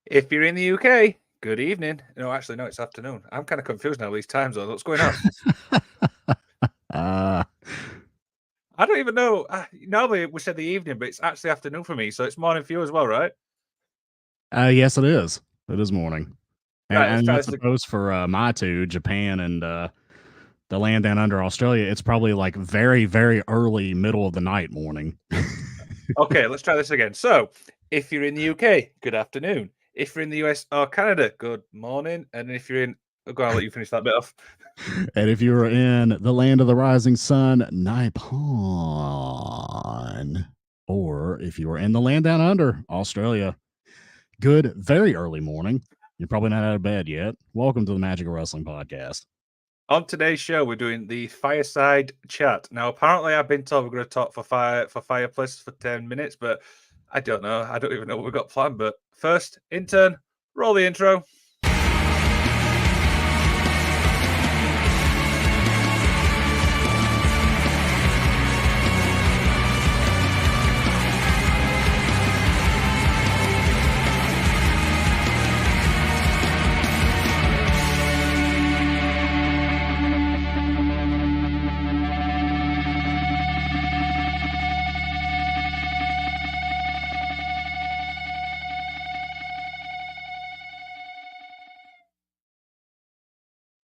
If you're in the UK, good evening. No, actually, no, it's afternoon. I'm kind of confused now with these time zones. What's going on? uh, I don't even know. Normally we said the evening, but it's actually afternoon for me, so it's morning for you as well, right? yes, it is. It is morning, and Right, let's and try I this. suppose for my two, Japan and the land down under Australia, it's probably like very, very early, middle of the night morning. Okay, let's try this again. So, if you're in the UK, good afternoon. If you're in the US or Canada, good morning. And if you're in, go on, I'll let you finish that bit off. And if you were in the land of the rising sun, Nippon, or if you were in the land down under Australia, good, very early morning. You're probably not out of bed yet. Welcome to the Magic of Wrestling podcast. On today's show, we're doing the Fireside chat. Now, apparently, I've been told we're going to talk for fireplaces for 10 minutes, but I don't know. I don't even know what we've got planned. But first, intern, roll the intro.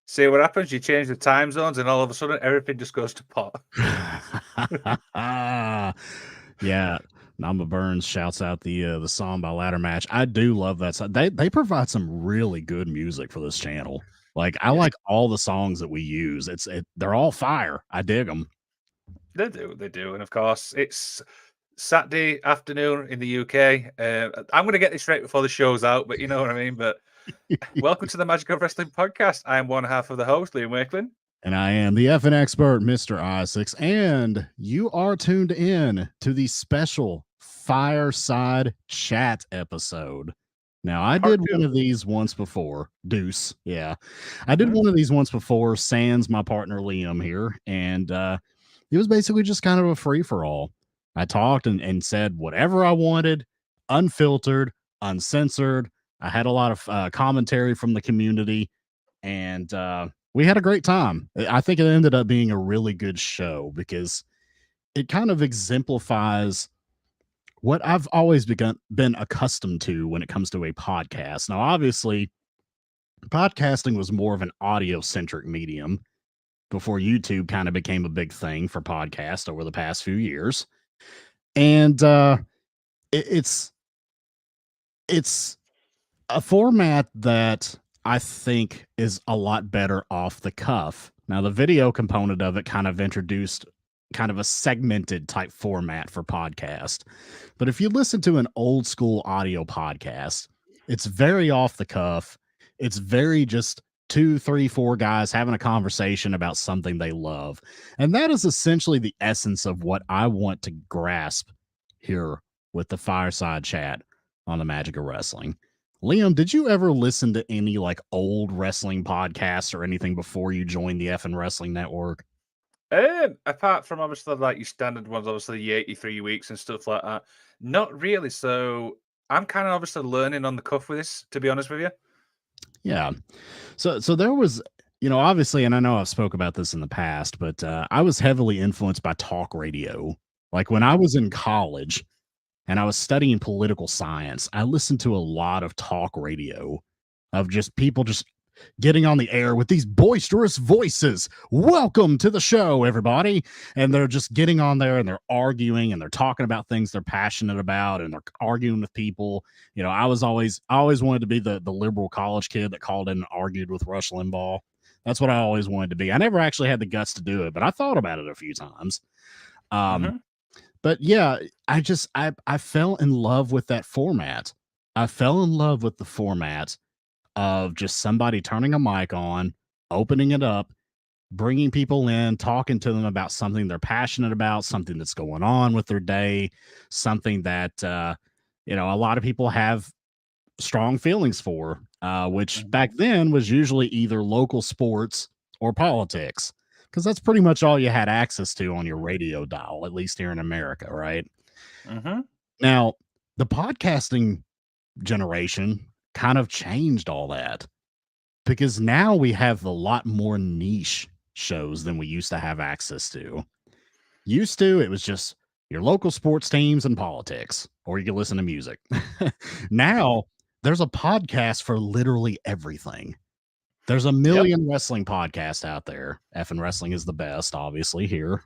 See what happens? You change the time zones, and all of a sudden, everything just goes to pot. Yeah, Nama Burns shouts out the song by Ladder Match. I do love that song. They provide some really good music for this channel. Like I Yeah, like all the songs that we use. They're all fire. I dig them. they do, and of course, it's Saturday afternoon in the UK. I'm going to get this straight before the show's out, but you know what I mean. But welcome to the Magic of Wrestling podcast. I am one half of the host, Liam Wakeland. And I am the effing expert, Mr. Isaacs, and you are tuned in to the special Fireside Chat episode. Now, I Part did one two. of these once before, Deuce. Yeah, I did Mhm. one of these once before, sans my partner Liam here, and it was basically just kind of a free for all. I talked and said whatever I wanted, unfiltered, uncensored. I had a lot of commentary from the community, and we had a great time. I think it ended up being a really good show because it kind of exemplifies what I've always been accustomed to when it comes to a podcast. Now, obviously, podcasting was more of an audio centric medium before YouTube kind of became a big thing for podcast over the past few years, and it's it's a format that I think is a lot better off the cuff. Now, the video component of it kind of introduced kind of a segmented type format for podcast. But if you listen to an old school audio podcast, it's very off the cuff. It's very just two, three, four guys having a conversation about something they love. And that is essentially the essence of what I want to grasp here with the fireside chat on the Magic of Wrestling. Liam, did you ever listen to any like old wrestling podcasts or anything before you joined the effing wrestling network? Apart from obviously like your standard ones, obviously the 83 weeks and stuff like that, not really. So I'm kind of obviously learning on the cuff with this, to be honest with you. Yeah. So there was, obviously, and I know I've spoke about this in the past, but I was heavily influenced by talk radio. Like when I Mhm. was in college and I was studying political science, I listened to a lot of talk radio of just people just getting on the air with these boisterous voices. Welcome to the show, everybody. And they're just getting on there and they're arguing and they're talking about things they're passionate about and they're arguing with people. I always wanted to be the liberal college kid that called in and argued with Rush Limbaugh. That's what I always wanted to be. I never actually had the guts to do it, but I thought about it a few times. Um, Mhm. but yeah, I fell in love with that format. I fell in love with the format of just somebody turning a mic on, opening it up, bringing people in, talking to them about something they're passionate about, something that's going on with their day, something that a lot of people have strong feelings for, which Mhm. back then was usually either local sports or politics, because that's pretty much all you had access to on your radio dial, at least here in America, right? Mhm. Now, the podcasting generation kind of changed all that because now we have a lot more niche shows than we used to have access to. Used to, it was just your local sports teams and politics, or you could listen to music. Now, there's a podcast for literally everything. There's a Yep. million wrestling podcasts out there. Effing wrestling is the best, obviously, here.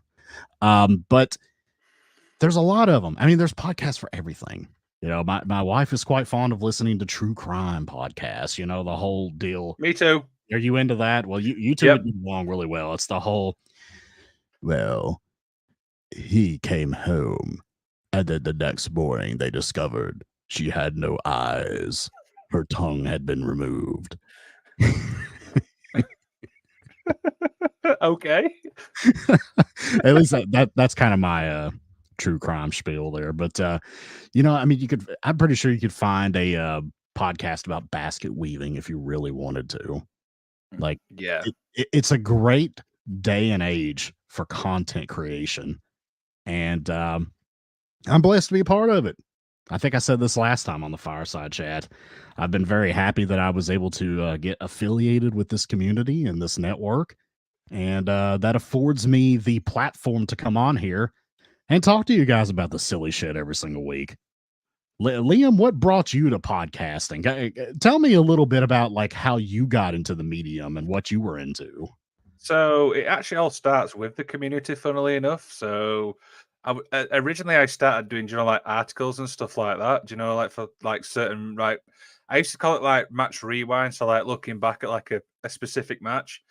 But there's a lot of them. I mean, there's podcasts for everything. You know, my wife is quite fond of listening to true crime podcasts, you know, the whole deal. Me too. Are you into that? Well, you two would Yep. get along really well. It's the whole, well, he came home, and then the next morning they discovered she had no eyes. Her tongue had been removed. Okay. At least that's kind of my true crime spiel there. But you know, I mean, I'm pretty sure you could find a podcast about basket weaving if you really wanted to. Like, Yeah. it's a great day and age for content creation, and I'm blessed to be a part of it. I think I said this last time on the Fireside chat. I've been very happy that I was able to get affiliated with this community and this network, and that affords me the platform to come on here and talk to you guys about the silly shit every single week. Liam, what brought you to podcasting? Tell me a little bit about like how you got into the medium and what you were into. So it actually all starts with the community, funnily enough. So originally I started doing, like articles and stuff like that. Like for like certain I used to call it like match rewind. So like looking back at like a specific match.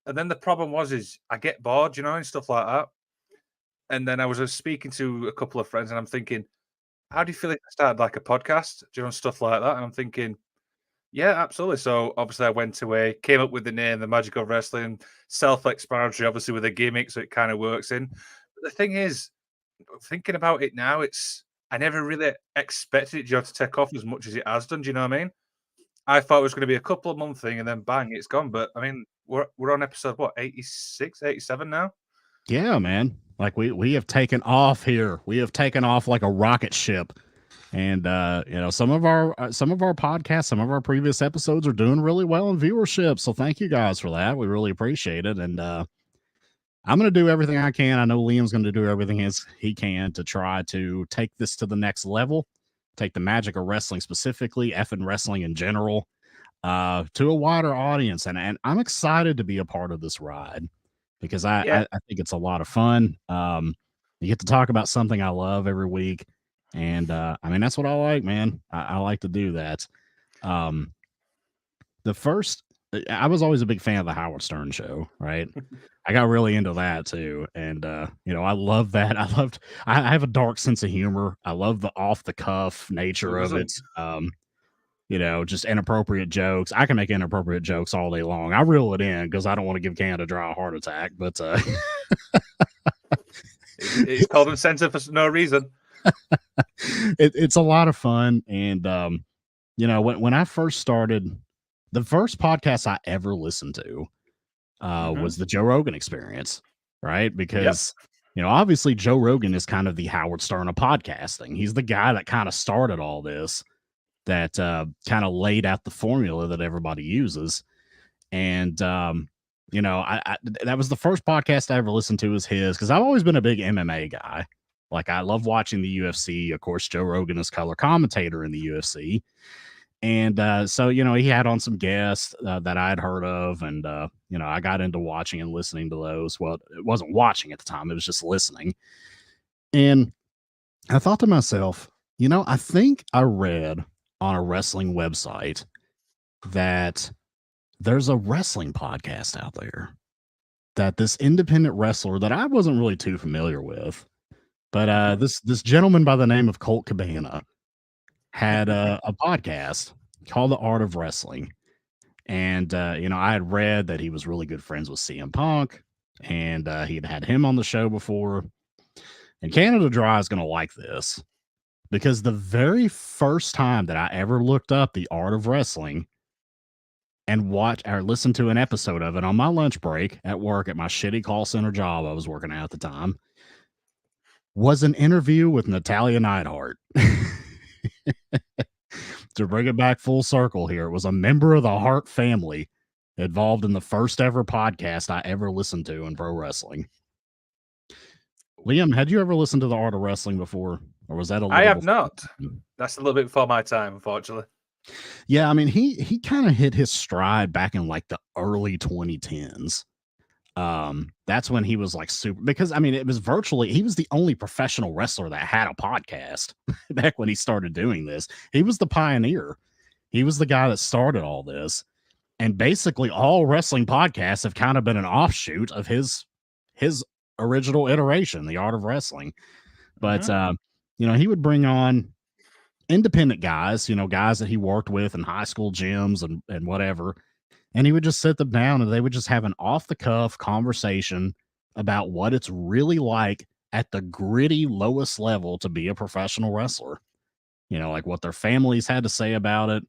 And then the problem is I get bored, and stuff like that. And then I was speaking to a couple of friends and I'm thinking, how do you feel if I started like a podcast? Stuff like that. And I'm thinking, yeah, absolutely. So obviously, I went away, came up with the name, the Magic of Wrestling, self-explanatory, obviously with a gimmick, so it kind of works in. But the thing is, thinking about it now, I never really expected it, to take off as much as it has done. Do you know what I mean? I thought it was going to be a couple of month thing, and then bang, it's gone. But I mean, we're on episode what 86, 87 now. Yeah, man. Like we have taken off here. We have taken off like a rocket ship. And you know, some of our podcasts, some of our previous episodes are doing really well in viewership. So thank you guys for that. We really appreciate it. And I'm going to do everything I can. I know Liam's going to do everything he can to try to take this to the next level, take the magic of wrestling specifically, effing wrestling in general, to a wider audience. And I'm excited to be a part of this ride because Yeah, I think it's a lot of fun. You get to talk about something I love every week. And I mean, that's what I like, man. I like to do that. Um, I was always a big fan of the Howard Stern show, right? I got really into that too. And, you know, I love that. I have a dark sense of humor. I love the off the cuff nature who of doesn't? it. You know, just inappropriate jokes. I can make inappropriate jokes all day long. I reel it in because I don't want to give Canada Dry a heart attack, but It's called incentive for no reason. it's a lot of fun. And, you know, when I first started, the first podcast I ever listened to was the Joe Rogan Experience, right? Yep. Because, you know, obviously Joe Rogan is kind of the Howard Stern of podcasting. He's the guy that kind of started all this, that kind of laid out the formula that everybody uses. And, you know, that was the first podcast I ever listened to was his, because I've always been a big MMA guy. Like, I love watching the UFC. Of course, Joe Rogan is color commentator in the UFC. And so, you know, he had on some guests that I had heard of. And, you know, I got into watching and listening to those. Well, it wasn't watching at the time, it was just listening. And I thought to myself, you know, I think I read on a wrestling website that there's a wrestling podcast out there that this independent wrestler that I wasn't really too familiar with, but this gentleman by the name of Colt Cabana had a podcast called The Art of Wrestling. And, you know, I had read that he was really good friends with CM Punk, and he'd had him on the show before. And Canada Dry is going to like this because the very first time that I ever looked up The Art of Wrestling and watched or listened to an episode of it on my lunch break at work at my shitty call center job I was working at the time was an interview with Natalia Neidhart. to bring it back full circle here, it was a member of the Hart family involved in the first ever podcast I ever listened to in pro wrestling. Liam, had you ever listened to The Art of Wrestling before? Or was that a little I have before? not. That's a little bit before my time, unfortunately. Yeah, I mean, he kind of hit his stride back in like the early 2010s. That's when he was like super, because I mean, it was virtually, he was the only professional wrestler that had a podcast back when he started doing this. He was the pioneer. He was the guy that started all this. And basically all wrestling podcasts have kind of been an offshoot of his original iteration, The Art of Wrestling. But he would bring on independent guys, guys that he worked with in high school gyms and whatever. And he would just sit them down and they would just have an off the cuff conversation about what it's really like at the gritty lowest level to be a professional wrestler. Like what their families had to say about it,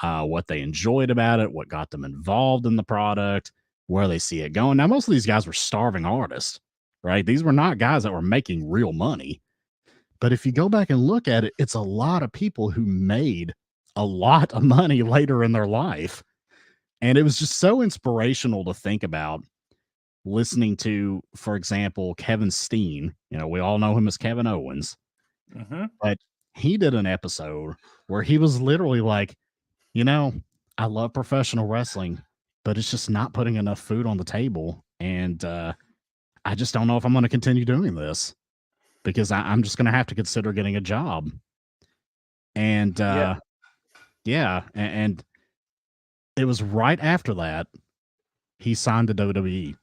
what they enjoyed about it, what got them involved in the product, where they see it going. Now, most of these guys were starving artists, right? These were not guys that were making real money. But if you go back and look at it, it's a lot of people who made a lot of money later in their life. And it was just so inspirational to think about listening to, for example, Kevin Steen. We all know him as Kevin Owens. But he did an episode where he was literally like, I love professional wrestling, but it's just not putting enough food on the table. And I just don't know if I'm going to continue doing this because I'm just going to have to consider getting a job. And and it was right after that he signed to WWE.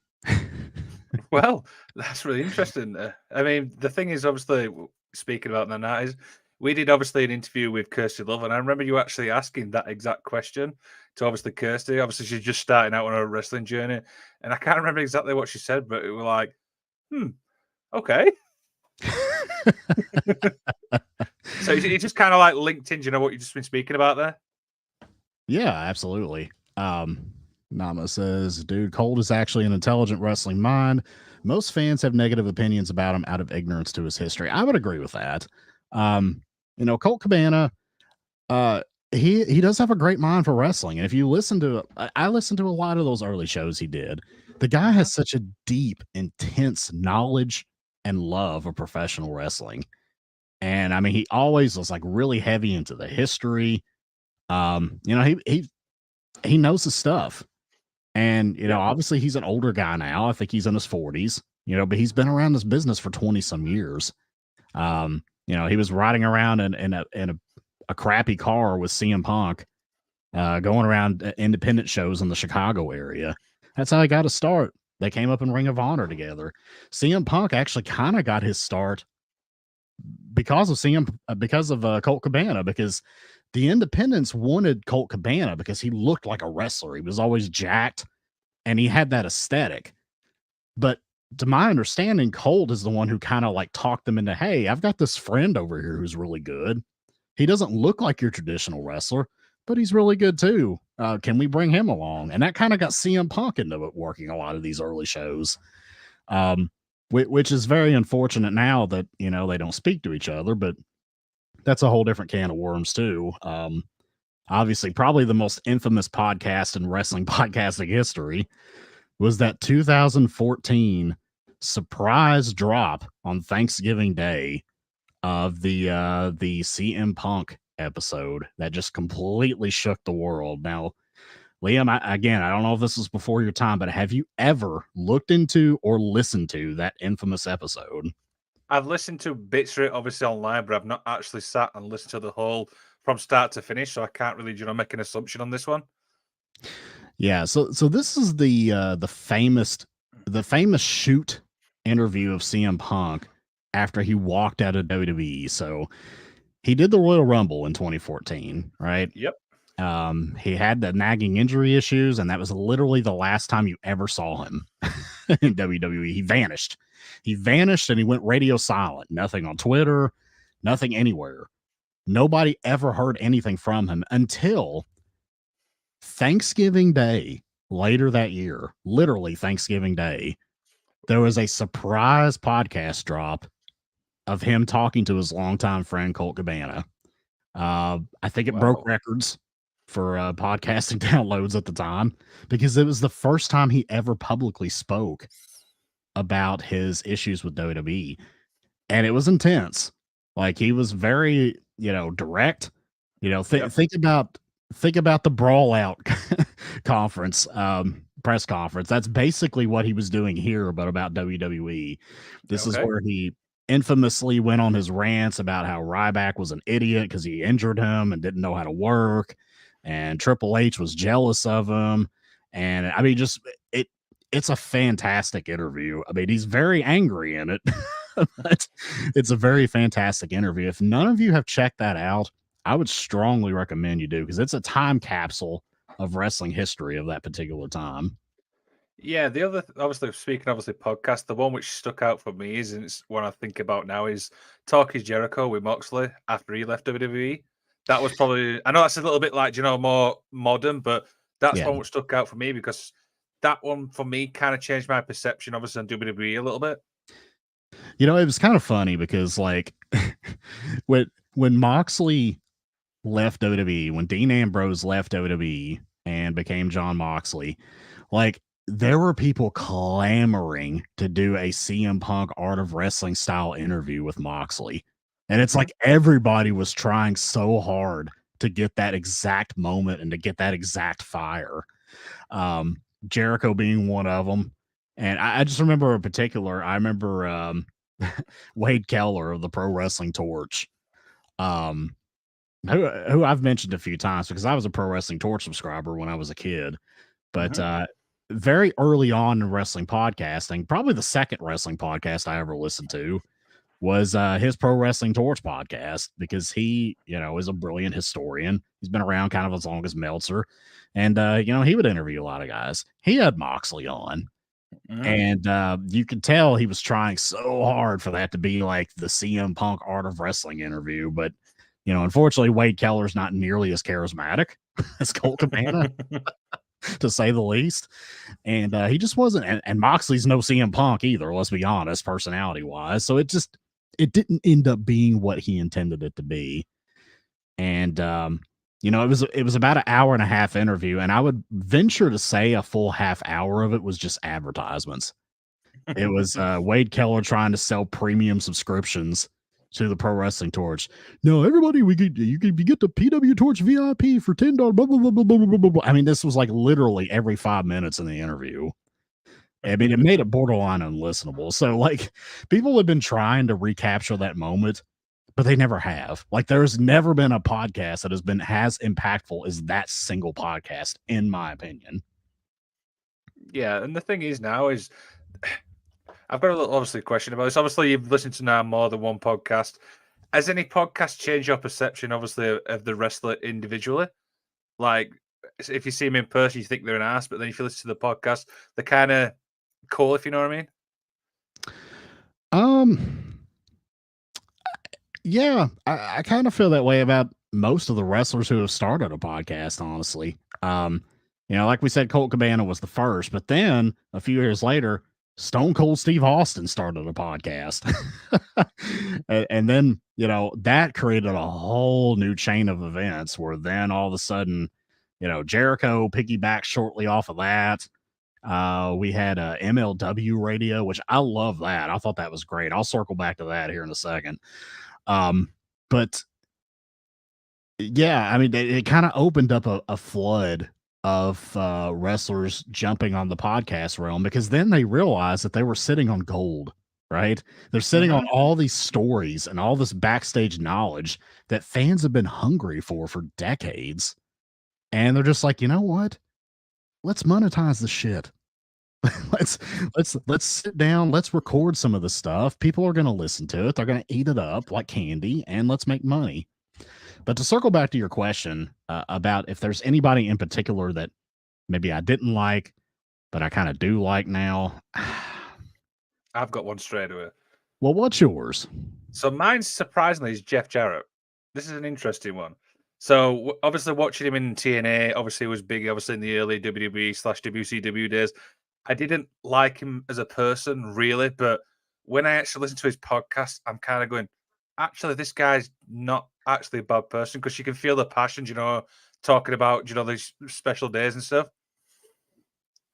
Well, that's really interesting. I mean, the thing is, obviously, speaking about the 90s, we did obviously an interview with Kirsty Love, and I remember you actually asking that exact question to obviously Kirsty. Obviously, she's just starting out on her wrestling journey, and I can't remember exactly what she said, but it was like, okay. So it just kind of like linked in, what you've just been speaking about there? Yeah, absolutely. Nama says, dude, Colt is actually an intelligent wrestling mind. Most fans have negative opinions about him out of ignorance to his history. I would agree with that. Colt Cabana, he does have a great mind for wrestling. And if you listen to, I listened to a lot of those early shows he did. The guy has such a deep, intense knowledge and love of professional wrestling. And I mean, he always was like really heavy into the history. He knows his stuff. And, obviously he's an older guy now. I think he's in his 40s, but he's been around this business for 20 some years. He was riding around in a crappy car with CM Punk, going around independent shows in the Chicago area. That's how he got his start. They came up in Ring of Honor together. CM Punk actually kind of got his start because of Colt Cabana, because the independents wanted Colt Cabana because he looked like a wrestler. He was always jacked and he had that aesthetic. But to my understanding, Colt is the one who kind of like talked them into, hey, I've got this friend over here who's really good. He doesn't look like your traditional wrestler, but he's really good too. Can we bring him along? And that kind of got CM Punk into it, working a lot of these early shows, which is very unfortunate now that, they don't speak to each other, but that's a whole different can of worms too. Obviously, probably the most infamous podcast in wrestling podcasting history was that 2014 surprise drop on Thanksgiving Day of the CM Punk episode that just completely shook the world. Now, Liam, I don't know if this was before your time, but have you ever looked into or listened to that infamous episode? I've listened to bits of it, obviously, online, but I've not actually sat and listened to the whole from start to finish, so I can't really, make an assumption on this one. Yeah, so this is the famous shoot interview of CM Punk after he walked out of WWE. So he did the Royal Rumble in 2014, right? Yep. He had the nagging injury issues, and that was literally the last time you ever saw him in WWE. He vanished. And he went radio silent. Nothing on Twitter, nothing anywhere. Nobody ever heard anything from him until Thanksgiving Day later that year. Literally Thanksgiving Day, there was a surprise podcast drop of him talking to his longtime friend Colt Cabana. I think it broke Wow. records for podcasting downloads at the time because it was the first time he ever publicly spoke about his issues with WWE, and it was intense. Like he was very, direct. Yep. Think about the brawl out conference, press conference. That's basically what he was doing here, but about WWE. This is Okay. where he infamously went on his rants about how Ryback was an idiot because he injured him and didn't know how to work, and Triple H was jealous of him. And I mean, just it. It's a fantastic interview. I mean, he's very angry in it, but it's a very fantastic interview. If none of you have checked that out, I would strongly recommend you do because it's a time capsule of wrestling history of that particular time. Yeah, the other obviously podcast, the one which stuck out for me is, and it's one I think about now, is Talk is Jericho with Moxley after he left WWE. That was probably, I know that's a little bit like, more modern, but that's Yeah. one which stuck out for me because that one for me kind of changed my perception, obviously, on WWE a little bit. It was kind of funny because like when Moxley left WWE, when Dean Ambrose left WWE and became John Moxley, like there were people clamoring to do a CM Punk Art of Wrestling style interview with Moxley. And it's Mhm. like everybody was trying so hard to get that exact moment and to get that exact fire. Um, Jericho being one of them. And I just remember in particular, I remember Wade Keller of the Pro Wrestling Torch, um, who I've mentioned a few times because I was a Pro Wrestling Torch subscriber when I was a kid. But Mhm. very early on in wrestling podcasting, probably the second wrestling podcast I ever listened to was his Pro Wrestling Torch podcast because he, is a brilliant historian. He's been around kind of as long as Meltzer. And, he would interview a lot of guys. He had Moxley on. Mhm. And you could tell he was trying so hard for that to be like the CM Punk Art of Wrestling interview. But, unfortunately, Wade Keller's not nearly as charismatic as Colt Cabana, to say the least. And he just wasn't. And Moxley's no CM Punk either, let's be honest, personality wise. So it didn't end up being what he intended it to be. And, it was about an hour and a half interview. And I would venture to say a full half hour of it was just advertisements. It was Wade Keller trying to sell premium subscriptions to the Pro Wrestling Torch. No, everybody, you get the PW Torch VIP for $10. Blah, blah, blah, blah, blah, blah, blah. I mean, this was like literally every 5 minutes in the interview. I mean, it made it borderline unlistenable. So, like, people have been trying to recapture that moment, but they never have. Like, there's never been a podcast that has been as impactful as that single podcast, in my opinion. Yeah, and the thing is now is I've got a little obviously question about this. Obviously, you've listened to now more than one podcast. Has any podcast changed your perception, obviously, of the wrestler individually? Like, if you see them in person, you think they're an ass, but then if you listen to the podcast, they're kind of cool, if you know what I mean. Um, yeah, I kind of feel that way about most of the wrestlers who have started a podcast, honestly. Like we said, Colt Cabana was the first, but then a few years later, Stone Cold Steve Austin started a podcast. And then, that created a whole new chain of events where then all of a sudden, Jericho piggybacked shortly off of that. We had MLW radio, which I love that. I thought that was great. I'll circle back to that here in a second. But yeah, I mean, it kind of opened up a flood of wrestlers jumping on the podcast realm because then they realized that they were sitting on gold, right? They're sitting on Mhm. all these stories and all this backstage knowledge that fans have been hungry for decades. And they're just like, you know what? Let's monetize the shit. let's let's sit down, let's record some of the stuff. People are going to listen to it. They're going to eat it up like candy, and let's make money. But to circle back to your question about if there's anybody in particular that maybe I didn't like, but I kind of do like now. I've got one straight away. Well, what's yours? So mine, surprisingly, is Jeff Jarrett. This is an interesting one. So obviously, watching him in TNA, obviously was big. Obviously, in the early WWE/WCW days, I didn't like him as a person really, but when I actually listen to his podcast, I'm kind of going, actually, this guy's not actually a bad person because you can feel the passion, talking about, these special days and stuff.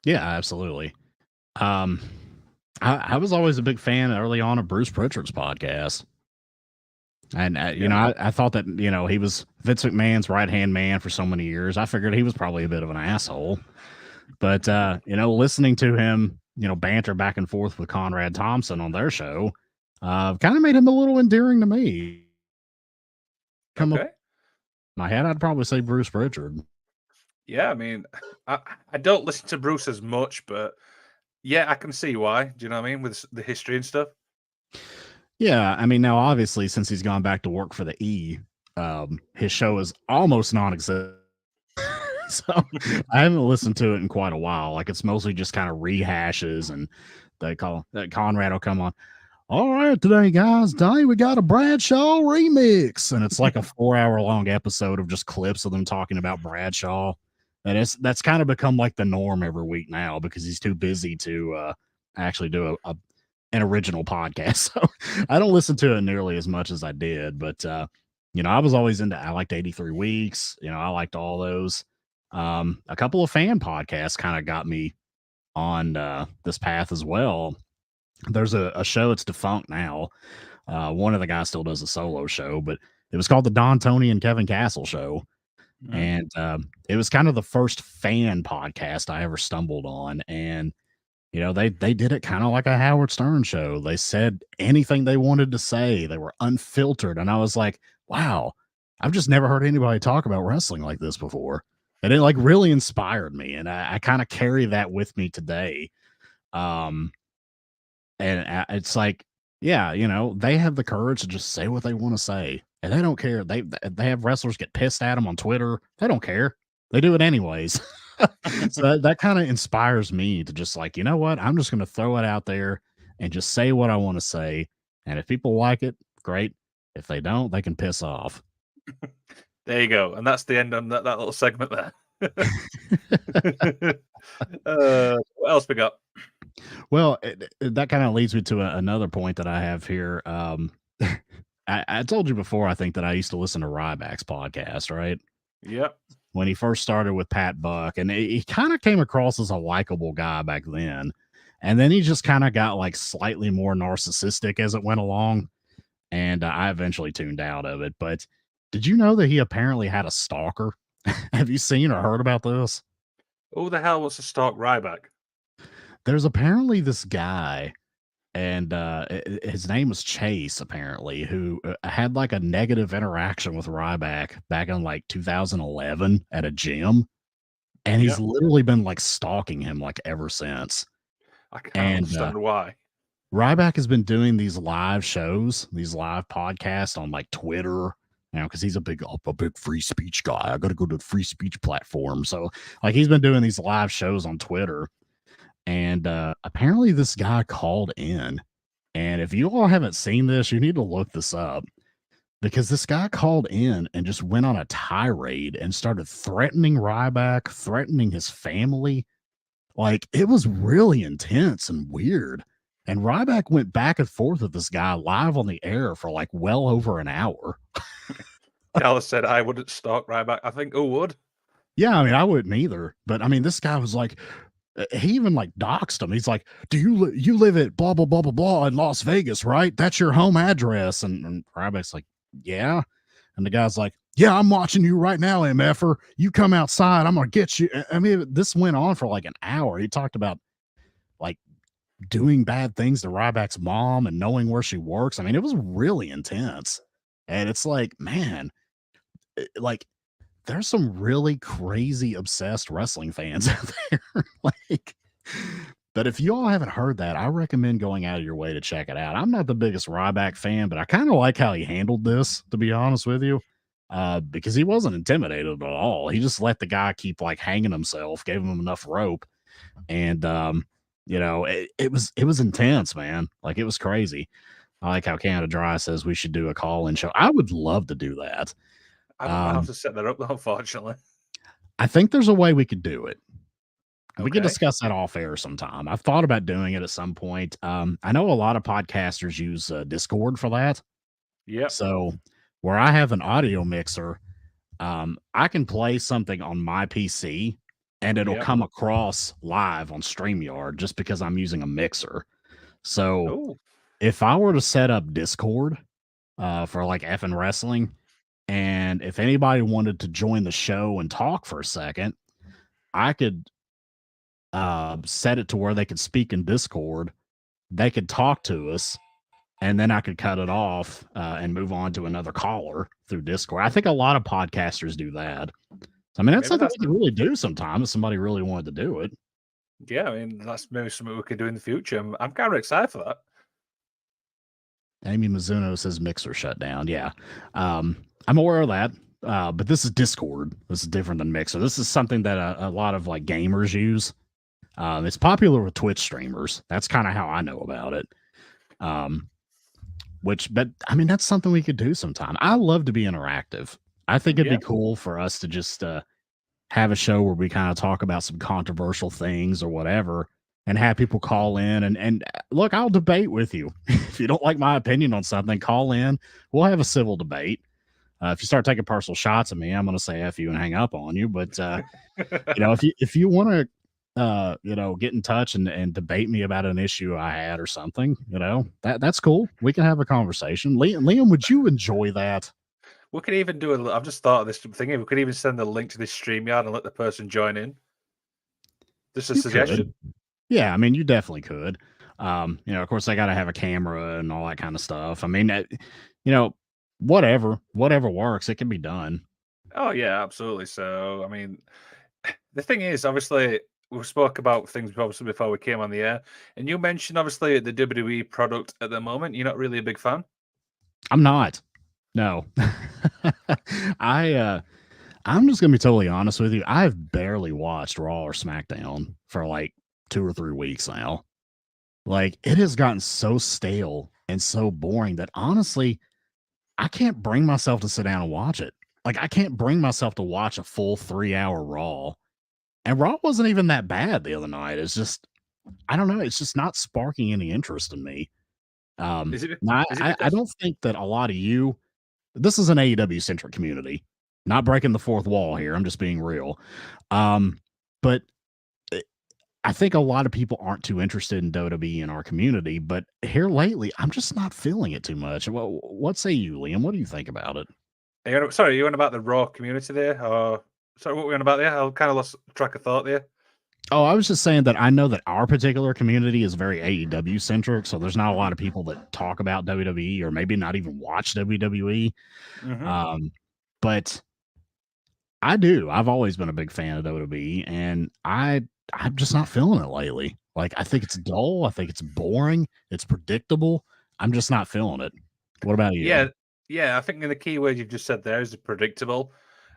Yeah, absolutely. Um, I was always a big fan early on of Bruce Pritchard's podcast. And, Yeah. I thought that, he was Vince McMahon's right hand man for so many years. I figured he was probably a bit of an asshole. But, listening to him, banter back and forth with Conrad Thompson on their show, kind of made him a little endearing to me. Come up Okay. in my head, I'd probably say Bruce Pritchard. Yeah, I mean, I don't listen to Bruce as much, but yeah, I can see why. Do you know what I mean? With the history and stuff. Yeah, I mean, now obviously, since he's gone back to work for the E, his show is almost non-existent. So I haven't listened to it in quite a while. Like it's mostly just kind of rehashes, and they call that Conrad will come on. All right, today, guys, today we got a Bradshaw remix, and it's like a 4 hour long episode of just clips of them talking about Bradshaw. And that's kind of become like the norm every week now because he's too busy to actually do an original podcast. So I don't listen to it nearly as much as I did, but I was always I liked 83 Weeks. I liked all those. A couple of fan podcasts kind of got me on this path as well. There's a show, it's defunct now. One of the guys still does a solo show, but it was called the Don Tony and Kevin Castle Show. Mhm. And it was kind of the first fan podcast I ever stumbled on. And they did it kind of like a Howard Stern show. They said anything they wanted to say. They were unfiltered. And I was like, wow, I've just never heard anybody talk about wrestling like this before. And it like really inspired me. And I kind of carry that with me today. And it's like, yeah, they have the courage to just say what they want to say. And they don't care. They have wrestlers get pissed at them on Twitter. They don't care. They do it anyways. So that kind of inspires me to just like, you know what? I'm just going to throw it out there and just say what I want to say. And if people like it, great. If they don't, they can piss off. There you go. And that's the end on that little segment there. What else we got? Well, that kind of leads me to another point that I have here. I told you before, I think that I used to listen to Ryback's podcast, right? Yep. When he first started with Pat Buck, and he kind of came across as a likable guy back then. And then he just kind of got like slightly more narcissistic as it went along. And I eventually tuned out of it. But did you know that he apparently had a stalker? Have you seen or heard about this? Who the hell wants to stalk Ryback? There's apparently this guy, and his name was Chase, apparently, who had like a negative interaction with Ryback back in like 2011 at a gym. And he's literally been like stalking him like ever since. I can't And understand why. Ryback has been doing these live shows, these live podcasts on like Twitter, because he's a big free speech guy. I got to go to the free speech platform. So like he's been doing these live shows on Twitter. And apparently this guy called in. And if you all haven't seen this, you need to look this up because this guy called in and just went on a tirade and started threatening Ryback, threatening his family. Like it was really intense and weird. And Ryback went back and forth with this guy live on the air for like well over an hour. Dallas said I wouldn't stalk Ryback. I think who would? Yeah, I mean, I wouldn't either. But I mean, this guy was like, he even like doxed him. He's like, "Do you live at blah blah blah blah blah in Las Vegas, right? That's your home address." And Ryback's like, "Yeah." And the guy's like, "Yeah, I'm watching you right now, MFer. You come outside, I'm gonna get you." I mean, this went on for like an hour. He talked about like doing bad things to Ryback's mom and knowing where she works. I mean, it was really intense. And it's like, man, like there's some really crazy obsessed wrestling fans out there. Like, but if you all haven't heard that, I recommend going out of your way to check it out. I'm not the biggest Ryback fan, but I kind of like how he handled this, to be honest with you, because he wasn't intimidated at all. He just let the guy keep like hanging himself, gave him enough rope, and it was intense, man. Like it was crazy. I like how Canada Dry says we should do a call-in show. I would love to do that. I don't know how to set that up, though, unfortunately. I think there's a way we could do it. We can Okay. discuss that off air sometime. I've thought about doing it at some point. I know a lot of podcasters use Discord for that. Yep. So where I have an audio mixer. I can play something on my PC and it'll Yep. come across live on StreamYard just because I'm using a mixer. So Oh, if I were to set up Discord for like effing wrestling, and if anybody wanted to join the show and talk for a second, I could set it to where they could speak in Discord. They could talk to us, and then I could cut it off and move on to another caller through Discord. I think a lot of podcasters do that. I mean, that's maybe something that's we could really do sometime if somebody really wanted to do it. yeah. I mean, that's maybe something we could do in the future. I'm kind of excited for that. Amy Mizuno says mixer shut down. Yeah. I'm aware of that. But this is Discord. This is different than Mixer. This is something that a lot of like gamers use. It's popular with Twitch streamers. That's kind of how I know about it. But I mean, that's something we could do sometime. I love to be interactive. I think it'd Yeah, be cool for us to just have a show where we kind of talk about some controversial things or whatever and have people call in and look, I'll debate with you. If you don't like my opinion on something, call in. We'll have a civil debate. If you start taking personal shots at me, I'm going to say F you and hang up on you. But, if you want to, get in touch and debate me about an issue I had or something, that's cool. We can have a conversation. Liam, would you enjoy that? we could even do a. I've just thought of this thing. We could even send the link to this StreamYard and let the person join in. Just a You suggestion. could. Yeah, I mean, you definitely could. Of course, I got to have a camera and all that kind of stuff. I mean, whatever works, it can be done. Oh yeah, absolutely. So I mean, the thing is, obviously, we spoke about things obviously before we came on the air, and you mentioned obviously the WWE product at the moment. You're not really a big fan. I'm not. No. I I'm just gonna be totally honest with you. I've barely watched Raw or SmackDown for like 2 or 3 weeks now. Like it has gotten so stale and so boring that honestly, I can't bring myself to sit down and watch it. Like I can't bring myself to watch a full 3 hour Raw. And Raw wasn't even that bad the other night. It's just I don't know. It's just not sparking any interest in me. Is it? Now Is it I because? don't think that a lot of you. This is an AEW centric community. Not breaking the fourth wall here. I'm just being real. But eh, I think a lot of people aren't too interested in WWE in our community. But here lately, I'm just not feeling it too much. What say you, Liam? What do you think about it? Sorry, you on about the Raw community there, or sorry, what were you on about there? I kind of lost track of thought there. Oh, I was just saying that I know that our particular community is very AEW centric, so there's not a lot of people that talk about WWE or maybe not even watch WWE. Hmm. Um, but I do. I've always been a big fan of WWE, and I'm just not feeling it lately. Like I think it's dull. I think it's boring. It's predictable. I'm just not feeling it. What about you? Yeah, yeah. I think the key word you've just said there is predictable.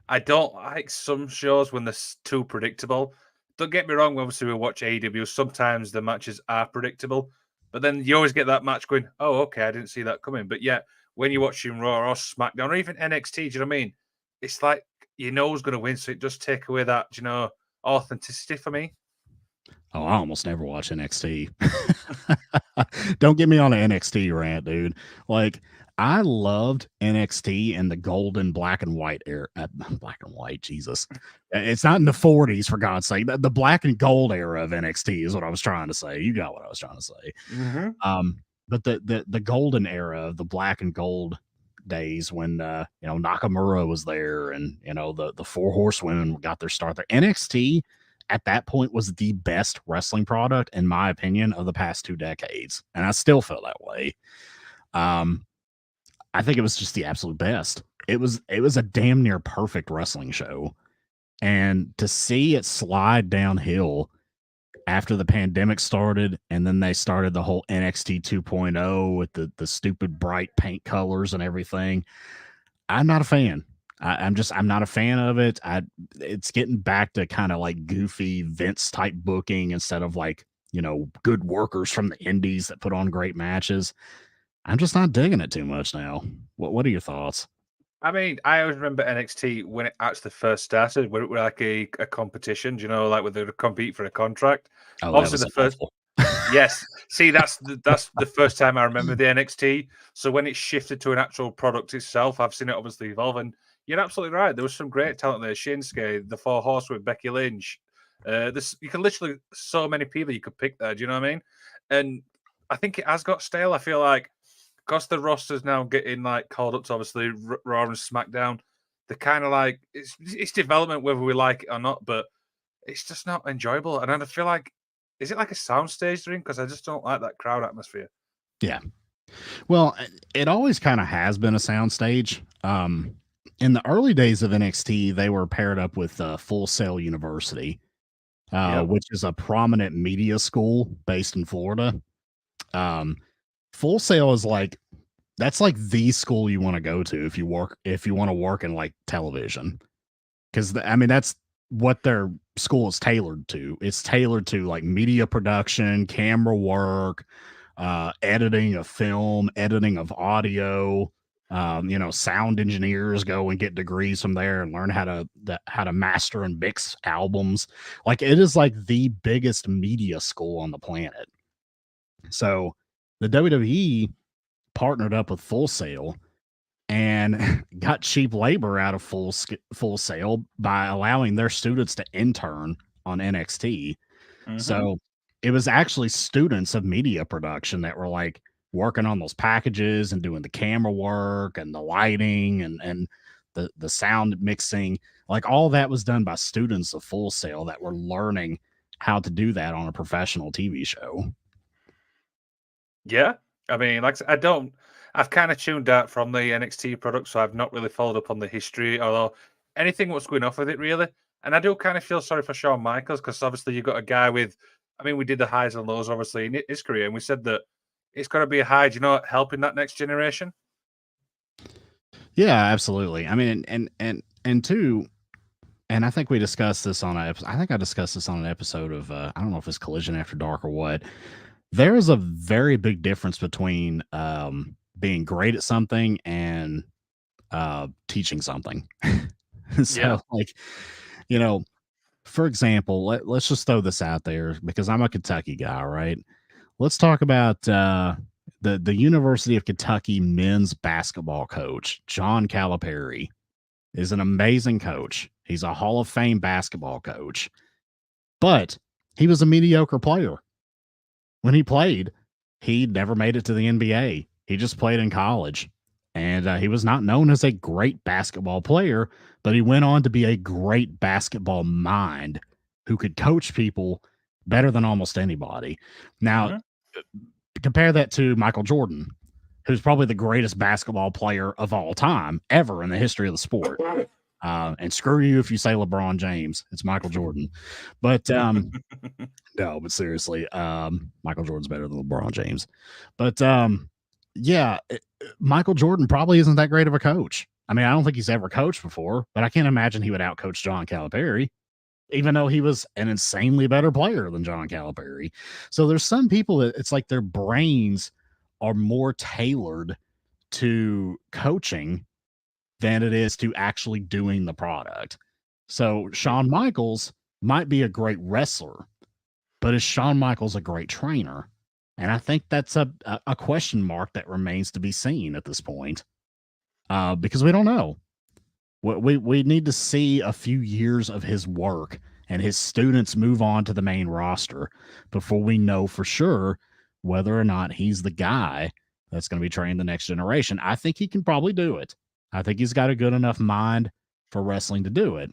I don't like some shows when they're too predictable. Don't get me wrong, obviously we watch AEW, sometimes the matches are predictable, but then you always get that match going, oh, okay, I didn't see that coming. But yet, when you're watching Raw or SmackDown or even NXT, do you know what I mean? It's like you know who's going to win, so it does take away that, authenticity for me. Oh, I almost never watch NXT. Don't get me on an NXT rant, dude. Like, I loved NXT in the golden black and white era. Black and white, Jesus. It's not in the 40s, for God's sake. The black and gold era of NXT is what I was trying to say. You got what I was trying to say. Hmm. But the golden era of the black and gold days when Nakamura was there and the four horsewomen got their start there. NXT at that point was the best wrestling product, in my opinion, of the past 2 decades. And I still feel that way. I think it was just the absolute best. It was a damn near perfect wrestling show. And to see it slide downhill after the pandemic started, and then they started the whole NXT 2.0 with the stupid bright paint colors and everything. I'm not a fan. I'm not a fan of it. It's getting back to kind of like goofy Vince type booking instead of like, good workers from the indies that put on great matches. I'm just not digging it too much now. What are your thoughts? I mean, I always remember NXT when it actually first started, when it was like a competition, like where they would compete for a contract. Oh, that Obviously, was the first awful. Yes. See, that's the first time I remember the NXT. So when it shifted to an actual product itself, I've seen it obviously evolve. And you're absolutely right. There was some great talent there. Shinsuke, the Four Horsemen, Becky Lynch. This you can literally so many people you could pick there. Do you know what I mean? And I think it has got stale. I feel like because the roster's now getting like called up to obviously Raw and SmackDown, they're kind of like it's development whether we like it or not, but it's just not enjoyable. And I feel like, is it like a soundstage thing? Because I just don't like that crowd atmosphere. Yeah. Well, it always kind of has been a soundstage. In the early days of NXT, they were paired up with Full Sail University, Yep. which is a prominent media school based in Florida. Um, Full Sail is like that's like the school you want to go to if you want to work in like television, because I mean that's what their school is tailored to. It's tailored to like media production, camera work, editing of film, editing of audio. Sound engineers go and get degrees from there and learn how to master and mix albums. Like it is like the biggest media school on the planet. So the WWE partnered up with Full Sail and got cheap labor out of Full Sail by allowing their students to intern on NXT. Mm-hmm. So it was actually students of media production that were like working on those packages and doing the camera work and the lighting and the sound mixing. Like all that was done by students of Full Sail that were learning how to do that on a professional TV show. Yeah. I mean, like I don't. I've kind of tuned out from the NXT product, so I've not really followed up on the history or anything what's going off with it really. And I do kind of feel sorry for Shawn Michaels because obviously you've got a guy with. I mean, we did the highs and lows obviously in his career, and we said that it's got to be a high. Do you know, helping that next generation? Yeah, absolutely. I mean, and two, and I think we discussed this on a. I think I discussed this on an episode of I don't know if it's Collision After Dark or what. There is a very big difference between being great at something and teaching something. Yeah. So, like, you know, for example, let's just throw this out there because I'm a Kentucky guy, right? Let's talk about the University of Kentucky men's basketball coach, John Calipari, is an amazing coach. He's a Hall of Fame basketball coach, but he was a mediocre player. When he played, he never made it to the NBA. He just played in college. And he was not known as a great basketball player, but he went on to be a great basketball mind who could coach people better than almost anybody. Now, Mm-hmm. compare that to Michael Jordan, who's probably the greatest basketball player of all time ever in the history of the sport. And screw you if you say LeBron James. It's Michael Jordan. But no, but seriously, Michael Jordan's better than LeBron James. But yeah, Michael Jordan probably isn't that great of a coach. I mean, I don't think he's ever coached before, but I can't imagine he would outcoach John Calipari, even though he was an insanely better player than John Calipari. So there's some people that it's like their brains are more tailored to coaching than it is to actually doing the product. So Shawn Michaels might be a great wrestler, but is Shawn Michaels a great trainer? And I think that's a question mark that remains to be seen at this point, because we don't know. We need to see a few years of his work and his students move on to the main roster before we know for sure whether or not he's the guy that's going to be training the next generation. I think he can probably do it. I think he's got a good enough mind for wrestling to do it.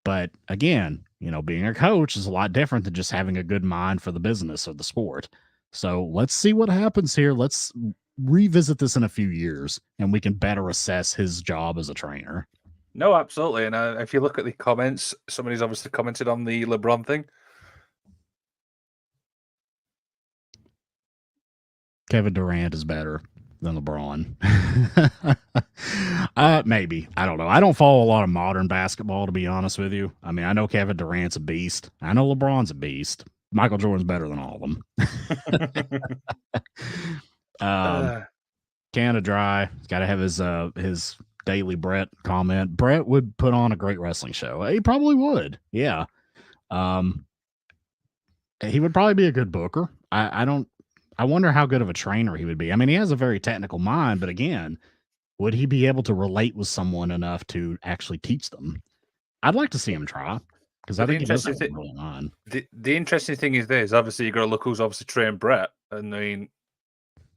But again, being a coach is a lot different than just having a good mind for the business or the sport. So let's see what happens here. Let's revisit this in a few years and we can better assess his job as a trainer. No, absolutely. And if you look at the comments, somebody's obviously commented on the LeBron thing. Kevin Durant is better than LeBron. Maybe. I don't know. I don't follow a lot of modern basketball, to be honest with you. I mean, I know Kevin Durant's a beast. I know LeBron's a beast. Michael Jordan's better than all of them. Canada Dry. He's got to have his daily Brett comment. Brett would put on a great wrestling show. He probably would. Yeah. He would probably be a good booker. I don't. I wonder how good of a trainer he would be. I mean, he has a very technical mind, but again, would he be able to relate with someone enough to actually teach them? I'd like to see him try because I But the think he does interesting have a thing, brilliant mind. the interesting thing is this: obviously, you got to look who's obviously trained Brett, and I mean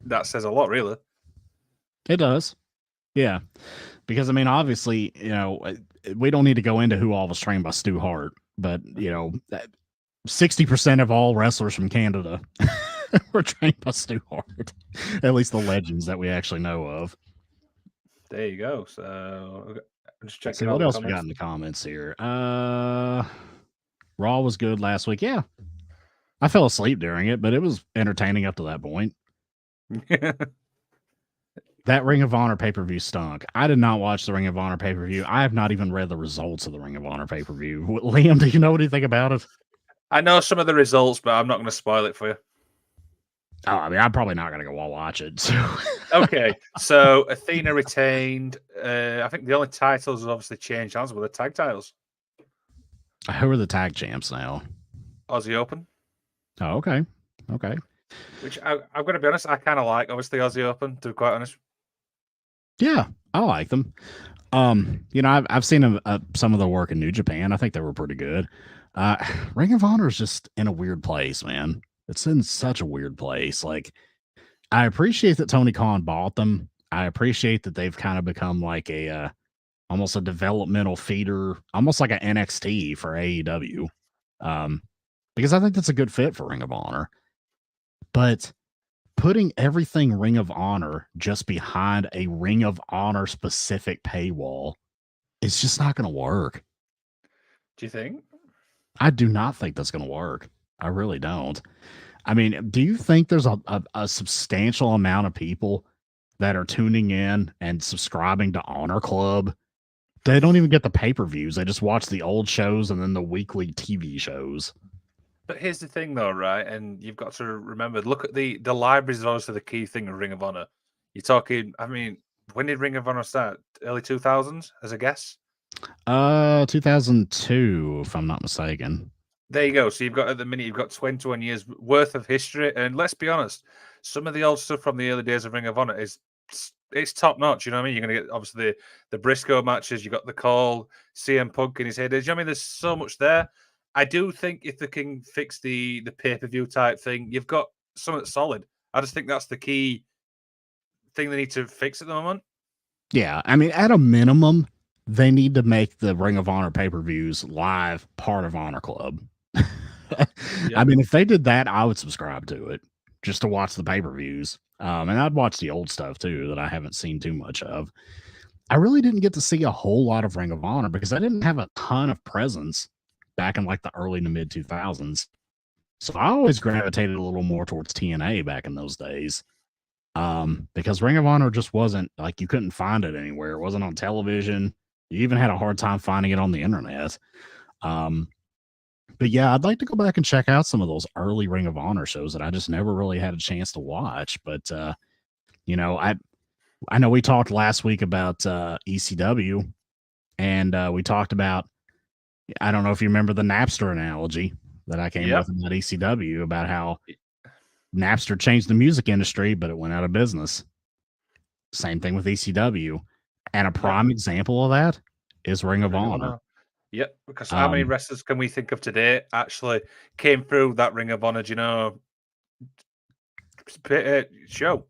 that says a lot, really. It does, yeah. Because I mean, obviously, we don't need to go into who all was trained by Stu Hart, but 60% of all wrestlers from Canada were trained by Stu Hart. At least the legends that we actually know of. There you go. So I'm just Let's see checking all what the else we got comments. in the comments here. Raw was good last week. Yeah, I fell asleep during it, but it was entertaining up to that point. That Ring of Honor pay per view stunk. I did not watch the Ring of Honor pay per view. I have not even read the results of the Ring of Honor pay per view. Liam, do you know anything about it? I know some of the results, but I'm not going to spoil it for you. Oh, I mean, I'm probably not going to go watch it. So. Okay, so Athena retained. I think the only titles have obviously changed hands were the tag titles. Who are the tag champs now? Aussie Open. Oh, okay. Okay. Which I've got to be honest, I kind of like, obviously, Aussie Open, to be quite honest. Yeah, I like them. I've seen some of the work in New Japan. I think they were pretty good. Ring of Honor is just in a weird place, man. It's in such a weird place. Like, I appreciate that Tony Khan bought them. I appreciate that they've kind of become like almost a developmental feeder, almost like an NXT for AEW. Because I think that's a good fit for Ring of Honor. But putting everything Ring of Honor just behind a Ring of Honor specific paywall is just not going to work. Do you think? I do not think that's going to work. I really don't. I mean, do you think there's a substantial amount of people that are tuning in and subscribing to Honor Club? They don't even get the pay-per-views. They just watch the old shows and then the weekly TV shows. But here's the thing, though, right? And you've got to remember, look at the libraries is also the key thing of Ring of Honor. You're talking, I mean, when did Ring of Honor start? Early 2000s, as a guess? 2002, if I'm not mistaken. There you go. So you've got, at the minute, you've got 21 years worth of history. And let's be honest, some of the old stuff from the early days of Ring of Honor it's top notch. You know what I mean? You're going to get, obviously, the Briscoe matches. You got the call, CM Punk in his head. You know what I mean? There's so much there. I do think if they can fix the pay-per-view type thing, you've got something solid. I just think that's the key thing they need to fix at the moment. Yeah, I mean, at a minimum, they need to make the Ring of Honor pay-per-views live part of Honor Club. I mean, if they did that, I would subscribe to it just to watch the pay-per-views. And I'd watch the old stuff too that I haven't seen too much of. I really didn't get to see a whole lot of Ring of Honor because I didn't have a ton of presence back in like the early to mid 2000s. So I always gravitated a little more towards TNA back in those days. Because Ring of Honor just wasn't like you couldn't find it anywhere. It wasn't on television. You even had a hard time finding it on the internet. But yeah, I'd like to go back and check out some of those early Ring of Honor shows that I just never really had a chance to watch. But I know we talked last week about ECW, and we talked about, I don't know if you remember the Napster analogy that I came with about ECW, about how Napster changed the music industry, but it went out of business. Same thing with ECW. And a prime example of that is Ring of Honor. Yep, because how many wrestlers can we think of today actually came through that Ring of Honor, show?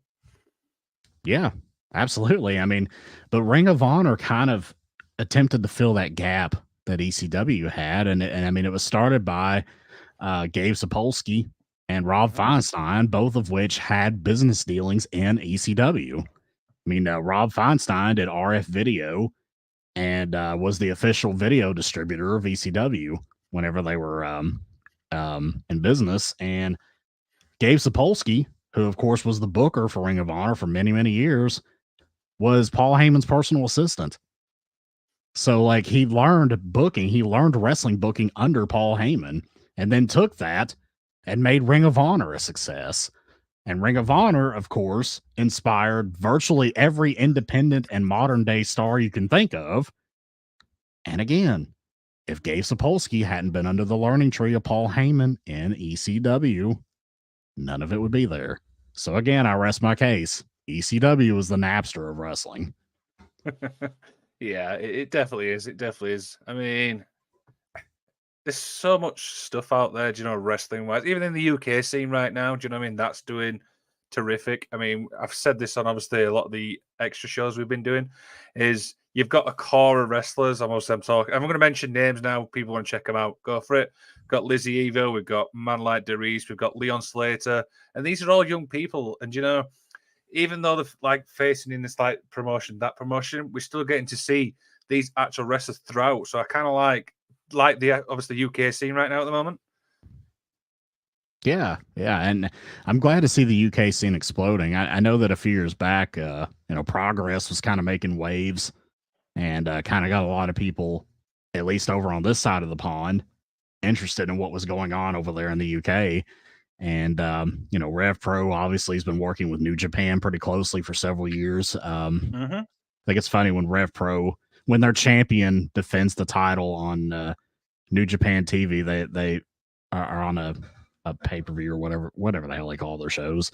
Yeah, absolutely. I mean, but Ring of Honor kind of attempted to fill that gap that ECW had. And I mean, it was started by Gabe Sapolsky and Rob Feinstein, both of which had business dealings in ECW. I mean, Rob Feinstein did RF Video and was the official video distributor of ECW whenever they were in business. And Gabe Sapolsky, who of course was the booker for Ring of Honor for many, many years, was Paul Heyman's personal assistant. So like he learned wrestling booking under Paul Heyman, and then took that and made Ring of Honor a success. And Ring of Honor, of course, inspired virtually every independent and modern day star you can think of. And again, if Gabe Sapolsky hadn't been under the learning tree of Paul Heyman in ECW, none of it would be there. So again, I rest my case. ECW was the Napster of wrestling. Yeah, it definitely is. It definitely is. I mean, there's so much stuff out there, do you know, wrestling wise, even in the UK scene right now. Do you know what I mean? That's doing terrific. I mean, I've said this on obviously a lot of the extra shows we've been doing. Is you've got a core of wrestlers. I'm talking. I'm going to mention names now. People want to check them out. Go for it. Got Lizzie Evo. We've got Man Like Derice. We've got Leon Slater, and these are all young people. And you know, even though they're like facing in this like promotion, that promotion, we're still getting to see these actual wrestlers throughout. So I kind of like the obviously UK scene right now at the moment. Yeah, yeah, and I'm glad to see the UK scene exploding. I know that a few years back, Progress was kind of making waves and kind of got a lot of people, at least over on this side of the pond, interested in what was going on over there in the UK. And Rev Pro obviously has been working with New Japan pretty closely for several years. Mm-hmm. I think it's funny when Rev Pro, when their champion defends the title on New Japan TV, they are on a pay per view or whatever the hell they call their shows.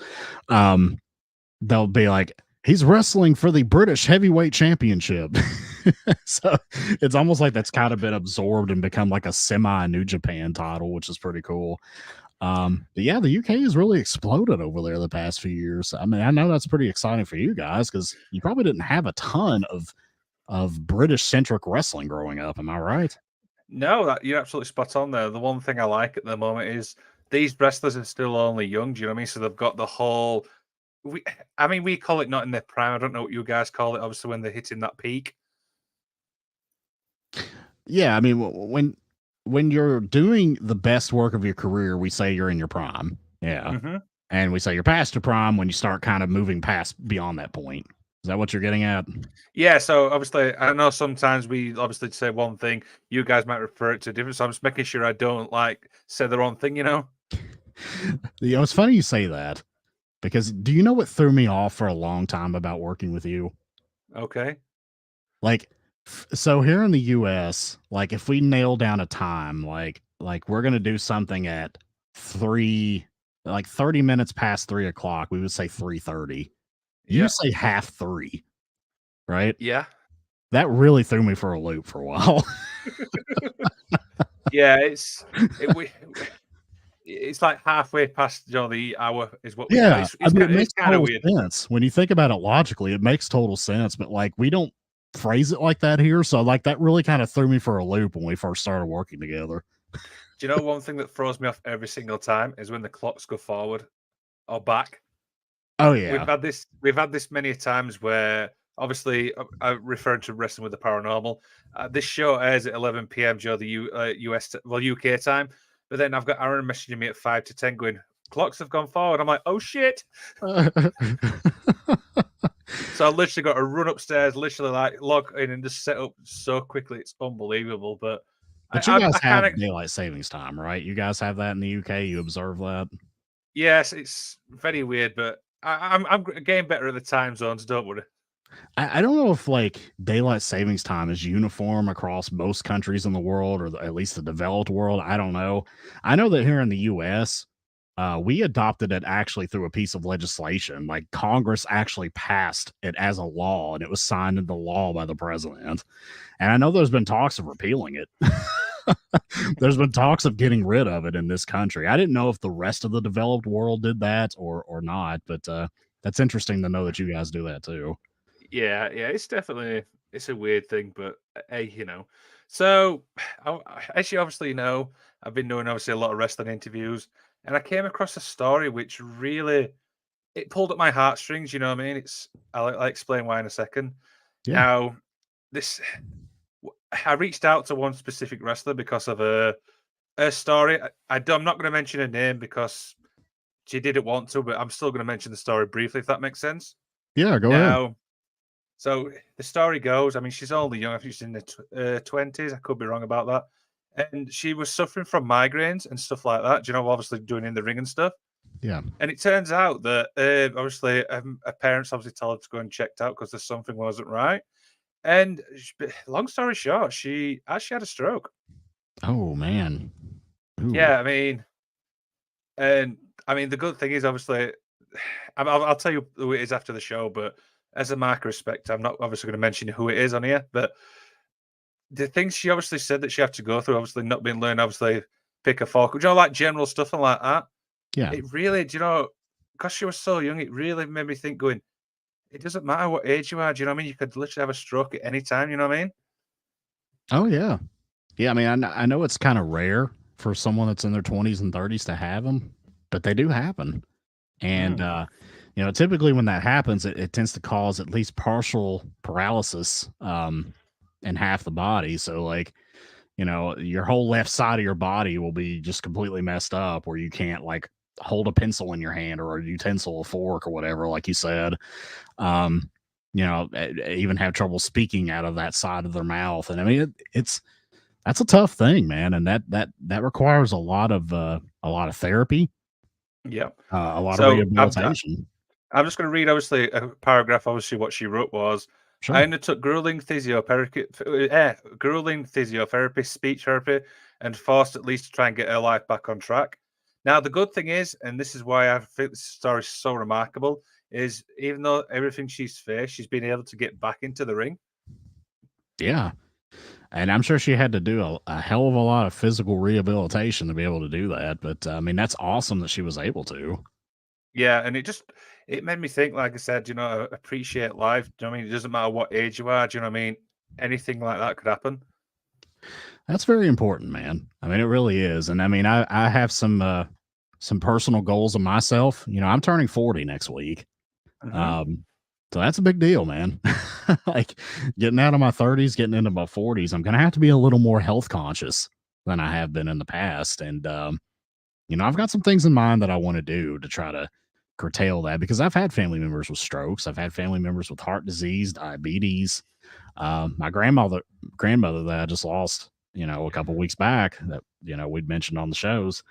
They'll be like, he's wrestling for the British Heavyweight Championship. So it's almost like that's kind of been absorbed and become like a semi New Japan title, which is pretty cool. But yeah, the UK has really exploded over there the past few years. I mean, I know that's pretty exciting for you guys because you probably didn't have a ton of British centric wrestling growing up. Am I right? No, that you're absolutely spot on there. The one thing I like at the moment is these wrestlers are still only young. Do you know what I mean? So they've got the whole. We, I mean, we call it not in their prime. I don't know what you guys call it. Obviously, when they're hitting that peak. Yeah, I mean, when you're doing the best work of your career, we say you're in your prime. Yeah, Mm-hmm. and we say you're past your prime when you start kind of moving past beyond that point. Is that what you're getting at? Yeah, so obviously, I know sometimes we obviously say one thing, you guys might refer it to different. So I'm just making sure I don't like say the wrong thing, you know? It's funny you say that because do you know what threw me off for a long time about working with you? Okay. Like, so here in the US, like if we nail down a time, like we're gonna do something at 3, like 30 minutes past 3 o'clock, we would say 3:30. You Yeah. say half 3, right? Yeah. That really threw me for a loop for a while. Yeah. It's like halfway past the hour is what we do. Yeah, It's I it's mean, kind it it's makes kind of total weird. sense. When you think about it logically, it makes total sense, but, like, we don't phrase it like that here, so, like, that really kinda threw me for a loop when we first started working together. Do you know one thing that throws me off every single time is when the clocks go forward or back? Oh, We've yeah. had this we've had this many times where obviously I'm referring to Wrestling with the Paranormal. This show airs at 11 p.m. Joe the US UK time, but then I've got Aaron messaging me at 5 to 10 going clocks have gone forward. I'm like, oh shit! So I literally got to run upstairs, literally like log in and just set up so quickly. It's unbelievable. But But you guys I kind of have daylight savings time, right? You guys have that in the UK, you observe that? yes, it's very weird, but I'm getting better at the time zones. Don't worry. I don't know if, like, daylight savings time is uniform across most countries in the world or at least the developed world, I don't know. I know that here in the US, we adopted it actually through a piece of legislation. Like Congress actually passed it as a law, and it was signed into law by the president. And I know there's been talks of repealing it. There's been talks of getting rid of it in this country. I didn't know if the rest of the developed world did that or not, but that's interesting to know that you guys do that too. Yeah, it's definitely it's a weird thing, but hey, So, as you obviously know, I've been doing obviously a lot of wrestling interviews, and I came across a story which really it pulled at my heartstrings. You know what I mean? I'll explain why in a second. Yeah, Now, this I reached out to one specific wrestler because of a story. I'm not going to mention her name because she didn't want to, but I'm still going to mention the story briefly if that makes sense. yeah. Go ahead. Now, so the story goes, I mean, she's only young. I think she's in the 20s. I could be wrong about that. And she was suffering from migraines and stuff like that. Do you know, obviously doing in the ring and stuff. Yeah. And it turns out that obviously her parents obviously told her to go and checked out because there's something wasn't right. And long story short, she actually had a stroke. Oh man. Ooh. Yeah, I mean, and I mean, the good thing is obviously, I'll tell you who it is after the show, but as a mark of respect, I'm not obviously going to mention who it is on here. But the things she obviously said that she had to go through, obviously not being learned, obviously pick a fork, like general stuff and like that. Yeah. It really, because she was so young, it really made me think, going, it doesn't matter what age you are. Do you know what I mean? You could literally have a stroke at any time. You know what I mean? Oh yeah. Yeah. I mean, I know it's kind of rare for someone that's in their 20s and 30s to have them, but they do happen. And, typically when that happens, it tends to cause at least partial paralysis in half the body. So, like, your whole left side of your body will be just completely messed up where you can't, like, hold a pencil in your hand or a utensil, a fork or whatever, like you said. Even have trouble speaking out of that side of their mouth. And I mean, that's a tough thing, man. And that requires a lot of therapy, Yeah. a lot of So rehabilitation. I'm just going to read, obviously, a paragraph. Obviously, what she wrote was, Sure. I undertook grueling physiotherapy, speech therapy, and forced at least to try and get her life back on track. Now, the good thing is, and this is why I think this story is so remarkable, is even though everything she's faced, she's been able to get back into the ring. Yeah. And I'm sure she had to do a hell of a lot of physical rehabilitation to be able to do that. But I mean, that's awesome that she was able to. Yeah, and it made me think, like I said, appreciate life. Do you know what I mean? It doesn't matter what age you are. Do you know what I mean? Anything like that could happen. That's very important, man. I mean, it really is. And I mean, I have some personal goals of myself. I'm turning 40 next week. Mhm. So that's a big deal, man. Like getting out of my 30s, getting into my 40s, I'm going to have to be a little more health conscious than I have been in the past. And, I've got some things in mind that I want to do to try to curtail that because I've had family members with strokes. I've had family members with heart disease, diabetes. My grandmother that I just lost, a couple weeks back that, we'd mentioned on the shows,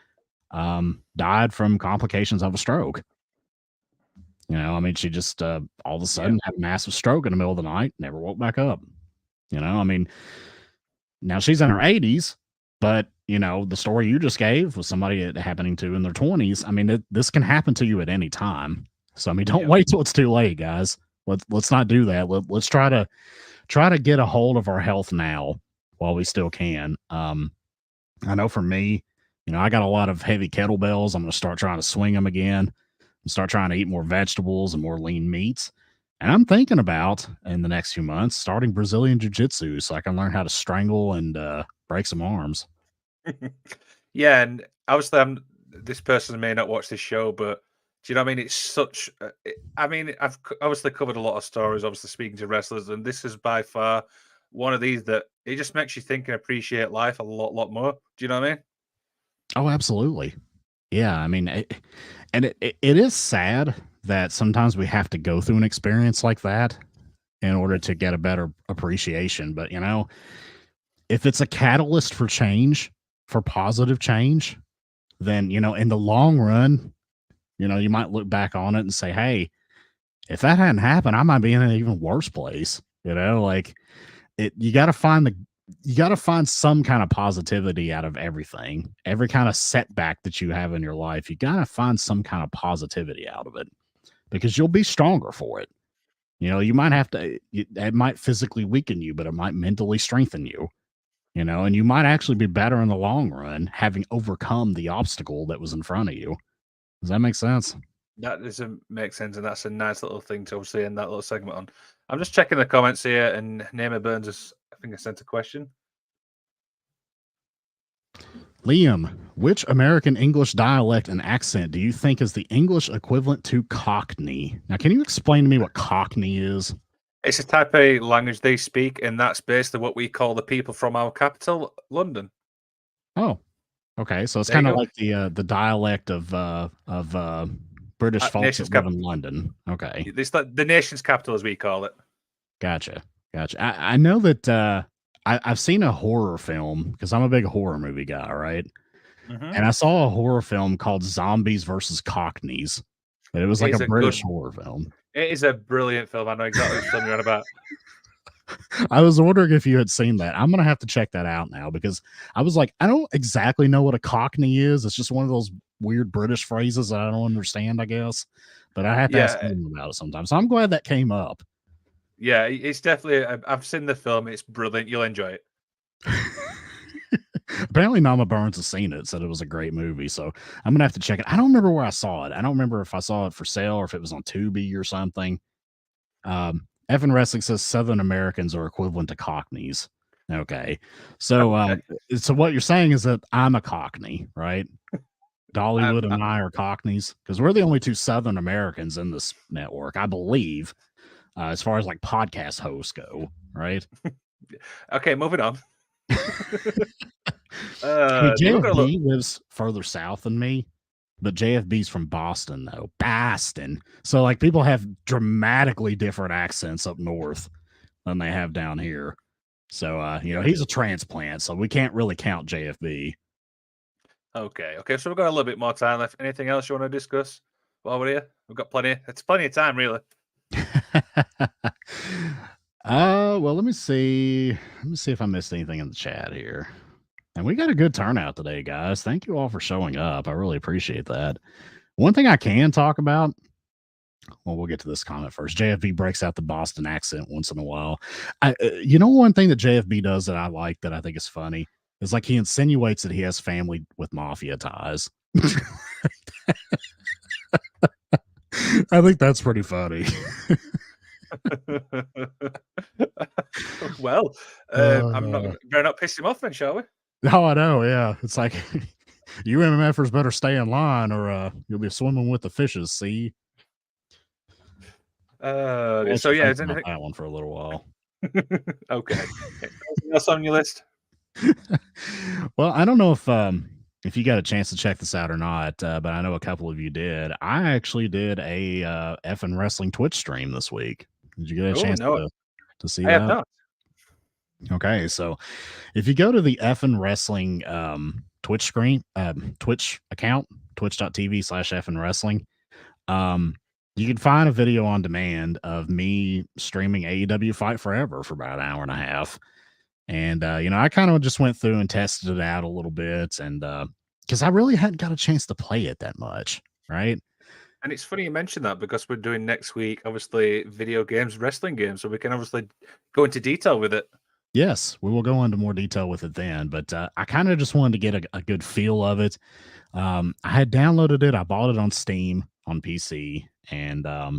died from complications of a stroke. I mean, she just all of a Yeah. sudden had a massive stroke in the middle of the night, never woke back up. I mean, now she's in her 80s, but the story you just gave was somebody it happening to in their 20s. I mean, this can happen to you at any time. So I mean, don't Yeah. wait till it's too late, guys. Let's not do that. Let's try to get a hold of our health now while we still can. I know for me, I got a lot of heavy kettlebells. I'm going to start trying to swing them again and start trying to eat more vegetables and more lean meats. And I'm thinking about in the next few months starting Brazilian jiu-jitsu so I can learn how to strangle and break some arms. Yeah, and obviously, this person may not watch this show, but do you know what I mean? It's such. I mean, obviously covered a lot of stories. Obviously, speaking to wrestlers, and this is by far one of these that it just makes you think and appreciate life a lot more. Do you know what I mean? Oh, absolutely. Yeah, I mean, it is sad that sometimes we have to go through an experience like that in order to get a better appreciation. But if it's a catalyst for change, for positive change, then in the long run, you might look back on it and say, "Hey, if that hadn't happened, I might be in an even worse place." Like it. You got to find some kind of positivity out of everything. Every kind of setback that you have in your life, you got to find some kind of positivity out of it because you'll be stronger for it. You might have to, it might physically weaken you, but it might mentally strengthen you, and you might actually be better in the long run having overcome the obstacle that was in front of you. Does that make sense? That doesn't make sense, and that's a nice little thing to obviously end that little segment on. I'm just checking the comments here, and Namer Burns has, I think, I sent a question. Liam, which American English dialect and accent do you think is the English equivalent to Cockney? Now, can you explain to me what Cockney is? It's a type of language they speak, and that's basically what we call the people from our capital, London. Oh, okay. So it's There you kind of go. like the dialect of British folks Nation's that live cap. in London. Okay, It's like the nation's capital, as we call it. gotcha. I know that I've seen a horror film because I'm a big horror movie guy, right? Hmm. And I saw a horror film called Zombies versus Cockneys. But it was like a It's a British good. horror film. It is a brilliant film. I know exactly which film you're on about. I was wondering if you had seen that. I'm gonna have to check that out now because I was like, I don't exactly know what a Cockney is. It's just one of those weird British phrases that I don't understand, I guess. But I have to ask Yeah, him about it sometimes. So I'm glad that came up. yeah, it's definitely. I've seen the film. It's brilliant. You'll enjoy it. Apparently, Nama Burns has seen it, said it was a great movie. So I'm gonna have to check it. I don't remember where I saw it. I don't remember if I saw it for sale or if it was on Tubi or something. Evan Wrestling says Southern Americans are equivalent to Cockneys. Okay, so Okay. so what you're saying is that I'm a Cockney, right? Dollywood I, and I are Cockneys because we're the only two Southern Americans in this network, I believe, as far as like podcast hosts go, right? okay, moving on. I mean, We're gonna look. JFB lives further south than me, but JFB's from Boston, though. Boston. So, like, people have dramatically different accents up north than they have down here. So, Yeah. he's a transplant, so we can't really count JFB. Okay. Okay. So we've got a little bit more time left. Anything else you want to discuss while we're here? We've got plenty. It's plenty of time, really. Well, let me see. Let me see if I missed anything in the chat here. And we got a good turnout today, guys. Thank you all for showing up. I really appreciate that. One thing I can talk about, well, we'll get to this comment first. JFB breaks out the Boston accent once in a while. One thing that JFB does that I like that I think is funny is like he insinuates that he has family with mafia ties. I think that's pretty funny. Well, I'm not. Better not piss him off, then, shall we? Oh, I know. Yeah, it's like you MMFers better stay in line, or you'll be swimming with the fishes. See. I'll let So you yeah, think is about anything? that one for a little while. Okay. Anything else on your list? Well, I don't know if you got a chance to check this out or not, but I know a couple of you did. I actually did a effing wrestling Twitch stream this week. Did you get a Oh chance no, to see I have that? not. Okay, so if you go to the effing wrestling Twitch screen, Twitch account, twitch.tv/effing wrestling, you can find a video on demand of me streaming AEW Fight Forever for about an hour and a half. And, I kind of just went through and tested it out a little bit. And because I really hadn't got a chance to play it that much. Right. And it's funny you mentioned that because we're doing next week, obviously, video games, wrestling games, so we can obviously go into detail with it. Yes, we will go into more detail with it then. But I kind of just wanted to get a good feel of it. I had downloaded it. I bought it on Steam on PC. And I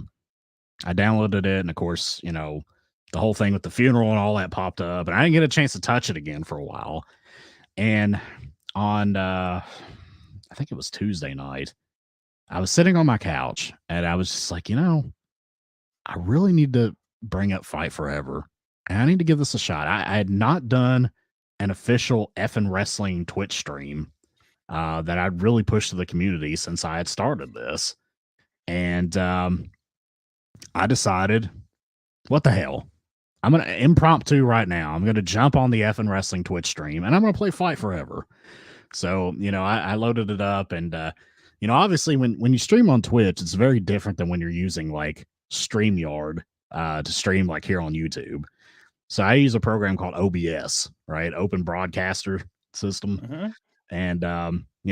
downloaded it. And of course, the whole thing with the funeral and all that popped up. And I didn't get a chance to touch it again for a while. And on, I think it was Tuesday night, I was sitting on my couch and I was just like, I really need to bring up Fight Forever and I need to give this a shot. I had not done an official effing wrestling Twitch stream that I'd really pushed to the community since I had started this. And I decided, what the hell? I'm going to impromptu right now. I'm going to jump on the effing wrestling Twitch stream and I'm going to play Fight Forever. So, I loaded it up and, obviously when you stream on Twitch, it's very different than when you're using like StreamYard to stream like here on YouTube. So I use a program called OBS, right? Open Broadcaster System. Mm-hmm. And,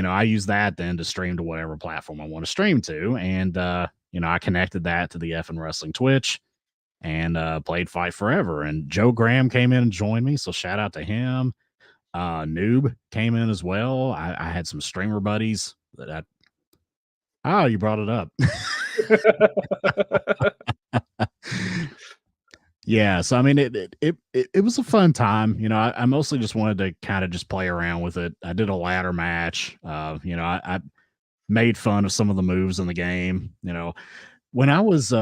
I use that then to stream to whatever platform I want to stream to. And, I connected that to the effing wrestling Twitch and played Fight Forever. And Joe Graham came in and joined me. So shout out to him. Noob came in as well. I had some streamer buddies that you brought it up. Yeah, so I mean it was a fun time. I mostly just wanted to kind of just play around with it. I did a ladder match. I made fun of some of the moves in the game. When I was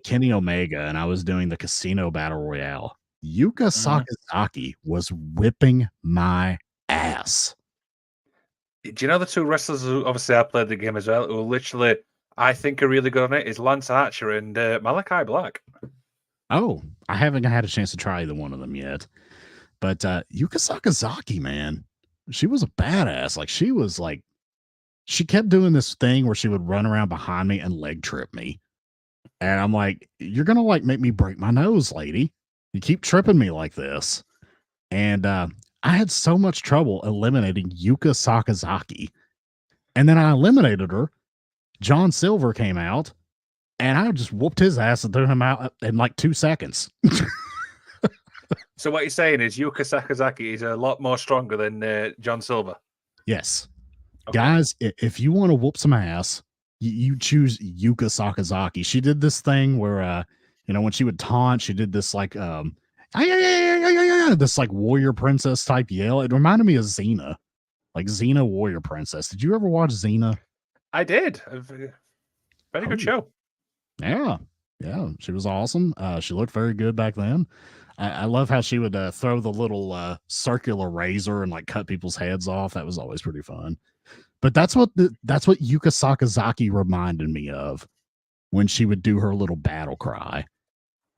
Kenny Omega and I was doing the casino battle royale, Yuka Sakazaki was whipping my ass. Do you know the two wrestlers who obviously I played the game as well, who literally I think are really good on it is Lance Archer and Malachi Black. Oh, I haven't had a chance to try either one of them yet. But Yuka Sakazaki, man, she was a badass. Like she kept doing this thing where she would run around behind me and leg trip me. And I'm like, you're gonna like make me break my nose, lady. You keep tripping me like this. And I had so much trouble eliminating Yuka Sakazaki. And then I eliminated her. John Silver came out, and I just whooped his ass and threw him out in like 2 seconds. So what you're saying is Yuka Sakazaki is a lot more stronger than John Silver. Yes. Okay. Guys, if you want to whoop some ass, you choose Yuka Sakazaki. She did this thing where, when she would taunt, she did this like, this like warrior princess type yell. It reminded me of Xena, like Xena Warrior Princess. Did you ever watch Xena? I did. Very good show. Yeah. She was awesome. She looked very good back then. I love how she would throw the little circular razor and like cut people's heads off. That was always pretty fun. But that's what Yuka Sakazaki reminded me of when she would do her little battle cry.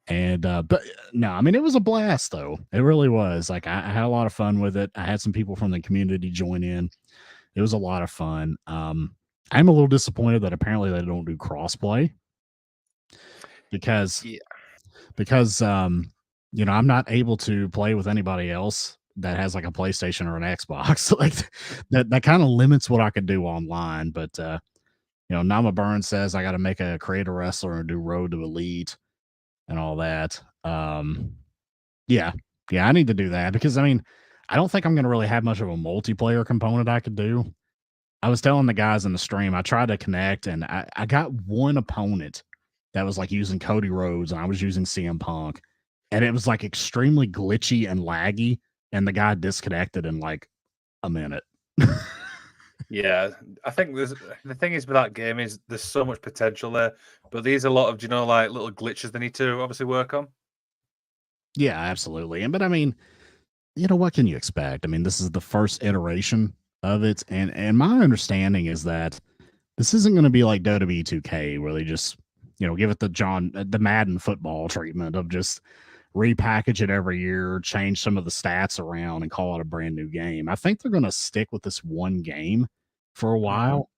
And but no, I mean it was a blast though. It really was. Like I had a lot of fun with it. I had some people from the community join in. It was a lot of fun. I'm a little disappointed that apparently they don't do crossplay because I'm not able to play with anybody else that has like a PlayStation or an Xbox. Like that kind of limits what I could do online. But Nama Burns says I got to create a wrestler and do Road to Elite and all that. Yeah, I need to do that because I mean, I don't think I'm going to really have much of a multiplayer component I could do. I was telling the guys in the stream, I tried to connect and I got one opponent that was like using Cody Rhodes and I was using CM Punk. And it was like extremely glitchy and laggy. And the guy disconnected in like a minute. Yeah, I think the thing is with that game is there's so much potential there, but there's a lot of like little glitches they need to obviously work on. Yeah, absolutely. But I mean, what can you expect? I mean, this is the first iteration of it, and my understanding is that this isn't going to be like WWE 2K where they just give it the Madden football treatment of just repackage it every year, change some of the stats around, and call it a brand new game. I think they're going to stick with this one game for a while,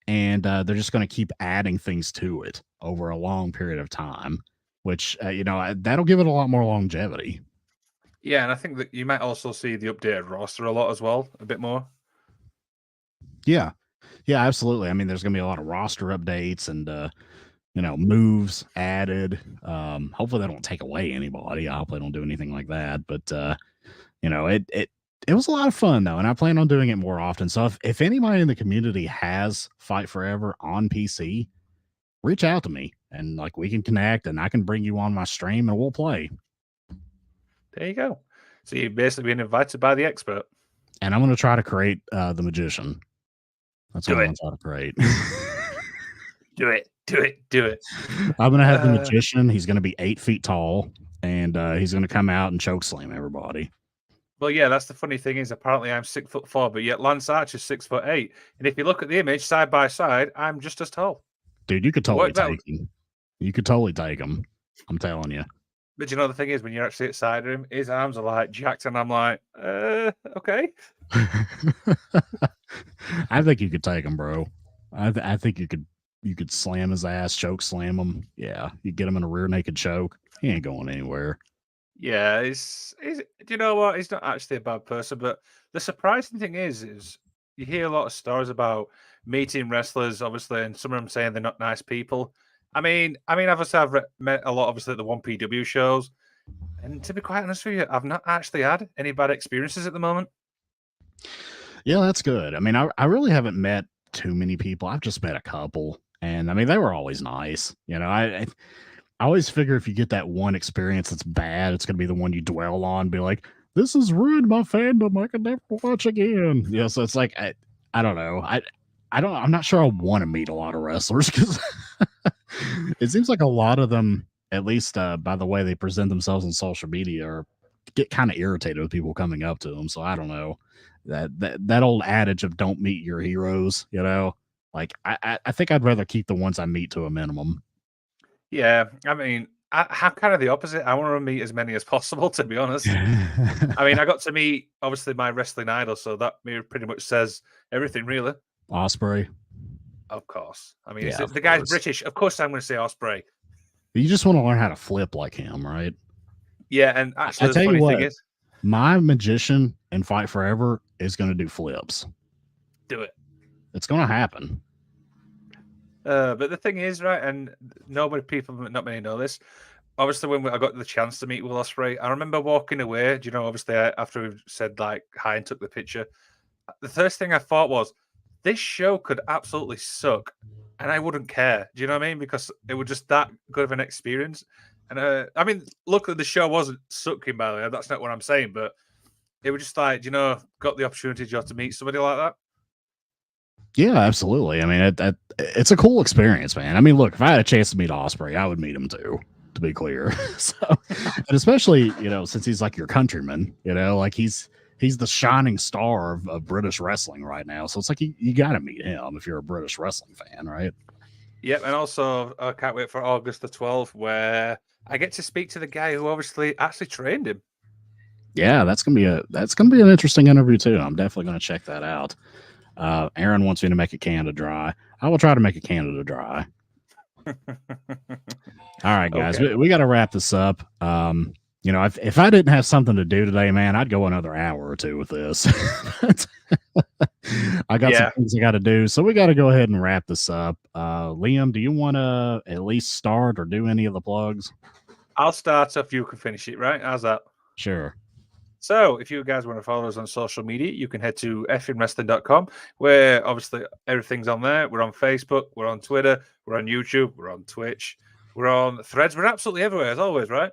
and they're just going to keep adding things to it over a long period of time, which that'll give it a lot more longevity. Yeah, and I think that you might also see the updated roster a lot as well, a bit more. Yeah, absolutely. I mean, there's going to be a lot of roster updates and moves added. Hopefully they don't take away anybody. I hope they don't do anything like that. But it was a lot of fun though, and I plan on doing it more often. So if anybody in the community has Fight Forever on PC, reach out to me and like we can connect and I can bring you on my stream and we'll play. There you go. So you've basically been invited by the expert. And I'm going to try to create the magician. That's what I'm going to try to create. Do it. I'm going to have the magician. He's going to be 8 feet tall, and he's going to come out and choke slam everybody. Well, yeah, that's the funny thing is apparently I'm 6'4", but yet Lance Archer's 6'8", and if you look at the image side by side, I'm just as tall. Dude, you could totally take him. You could totally take him. I'm telling you. But the thing is, when you're actually outside of him, his arms are like jacked, and I'm like, okay. I think you could take him, bro. I think you could slam his ass, choke slam him. Yeah, you get him in a rear naked choke. He ain't going anywhere. Yeah, he's you know what? He's not actually a bad person, but the surprising thing is you hear a lot of stories about meeting wrestlers, obviously, and some of them saying they're not nice people. I mean, obviously, I've met a lot, obviously, at the 1PW shows, and to be quite honest with you, I've not actually had any bad experiences at the moment. Yeah, that's good. I mean, I really haven't met too many people. I've just met a couple, and I mean, they were always nice. I always figure if you get that one experience that's bad, it's going to be the one you dwell on, be like, this has ruined my fandom. I can never watch again. Yeah, so it's like, I don't know. I'm not sure I want to meet a lot of wrestlers because it seems like a lot of them, at least by the way they present themselves on social media, get kind of irritated with people coming up to them. So I don't know that old adage of don't meet your heroes, like I think I'd rather keep the ones I meet to a minimum. Yeah, I mean, I'm kind of the opposite. I want to meet as many as possible, to be honest. I mean, I got to meet, obviously, my wrestling idol, so that pretty much says everything, really. Ospreay. Of course. I mean, the guy's British. Of course I'm going to say Ospreay. You just want to learn how to flip like him, right? Yeah, and actually, the funny thing is, my magician in Fight Forever is going to do flips. Do it. It's going to happen. But the thing is, right, and not many know this. Obviously, when I got the chance to meet Will Ospreay, I remember walking away. Do you know? Obviously, after we said like hi and took the picture, the first thing I thought was, this show could absolutely suck, and I wouldn't care. Do you know what I mean? Because it was just that good of an experience. And I mean, luckily the show wasn't sucking, by the way. That's not what I'm saying, but it was just like, got the opportunity just to meet somebody like that. Yeah, absolutely. I mean, it's a cool experience, man. I mean, look, if I had a chance to meet Osprey, I would meet him too. To be clear, so and especially since he's like your countryman, like he's the shining star of British wrestling right now. So it's like you got to meet him if you're a British wrestling fan, right? Yep, and also I can't wait for August the 12th, where I get to speak to the guy who obviously actually trained him. Yeah, that's gonna be an interesting interview too. I'm definitely gonna check that out. Aaron wants me to make a Canada Dry. I will try to make a Canada Dry. All right, guys, Okay. we got to wrap this up. If I didn't have something to do today, man, I'd go another hour or two with this. I got some things I got to do, so we got to go ahead and wrap this up. Liam, do you want to at least start or do any of the plugs? I'll start if you can finish it, right? How's that? Sure. So, if you guys want to follow us on social media, you can head to fnwrestling.com, where obviously everything's on there. We're on Facebook, we're on Twitter, we're on YouTube, we're on Twitch, we're on Threads. We're absolutely everywhere, as always, right?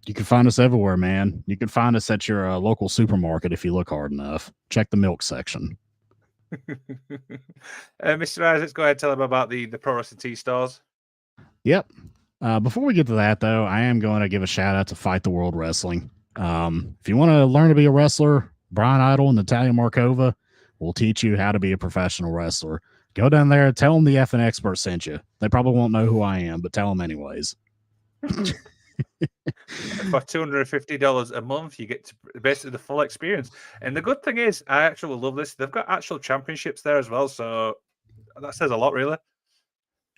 You can find us everywhere, man. You can find us at your local supermarket if you look hard enough. Check the milk section. Mr. Isaacs, go ahead and tell them about the Pro Wrestling Tea stores. Yep. Before we get to that, though, I am going to give a shout out to Fight the World Wrestling. If you want to learn to be a wrestler, Brian Idol and Natalia Markova will teach you how to be a professional wrestler. Go down there, tell them the effing expert sent you. They probably won't know who I am, but tell them anyways. For $250 a month, you get to basically the full experience. And the good thing is, I actually love this. They've got actual championships there as well, so that says a lot, really.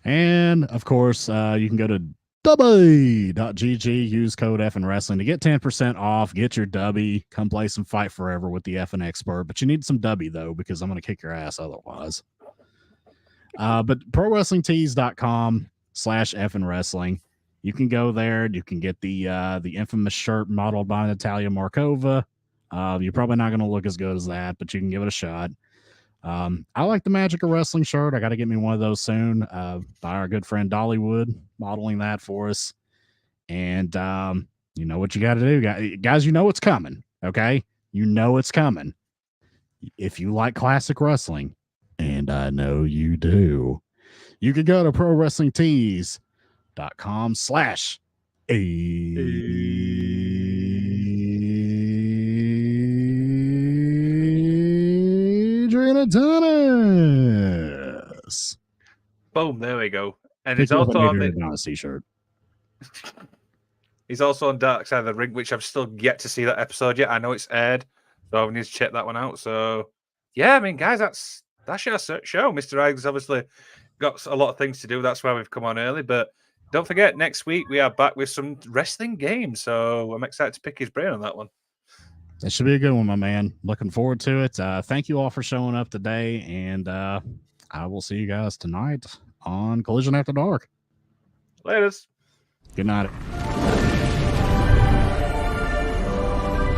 And of course, you can go to dubby.gg, use code FN Wrestling to get 10% off. Get your dubby. Come play some Fight Forever with the FN Expert. But you need some dubby, though, because I'm going to kick your ass otherwise. But prowrestlingtees.com/FN Wrestling. You can go there. You can get the infamous shirt modeled by Natalia Markova. You're probably not going to look as good as that, but you can give it a shot. I like the Magic of Wrestling shirt. I got to get me one of those soon by our good friend Dollywood modeling that for us. And you know what you got to do, guys. You know it's coming. Okay, you know it's coming. If you like classic wrestling, and I know you do, you could go to prowrestlingtees.com/Adrian Adonis. Boom, there we go. And it's also on the Adonis t-shirt. He's also on Dark Side of the Ring, which I've still yet to see that episode yet. I know it's aired, so I need to check that one out. So, yeah, I mean, guys, that's your show. Mr. Iggs obviously got a lot of things to do. That's why we've come on early. But don't forget, next week we are back with some wrestling games. So I'm excited to pick his brain on that one. That should be a good one, my man. Looking forward to it. Thank you all for showing up today, and I will see you guys tonight on Collision After Dark. Laters. Good night.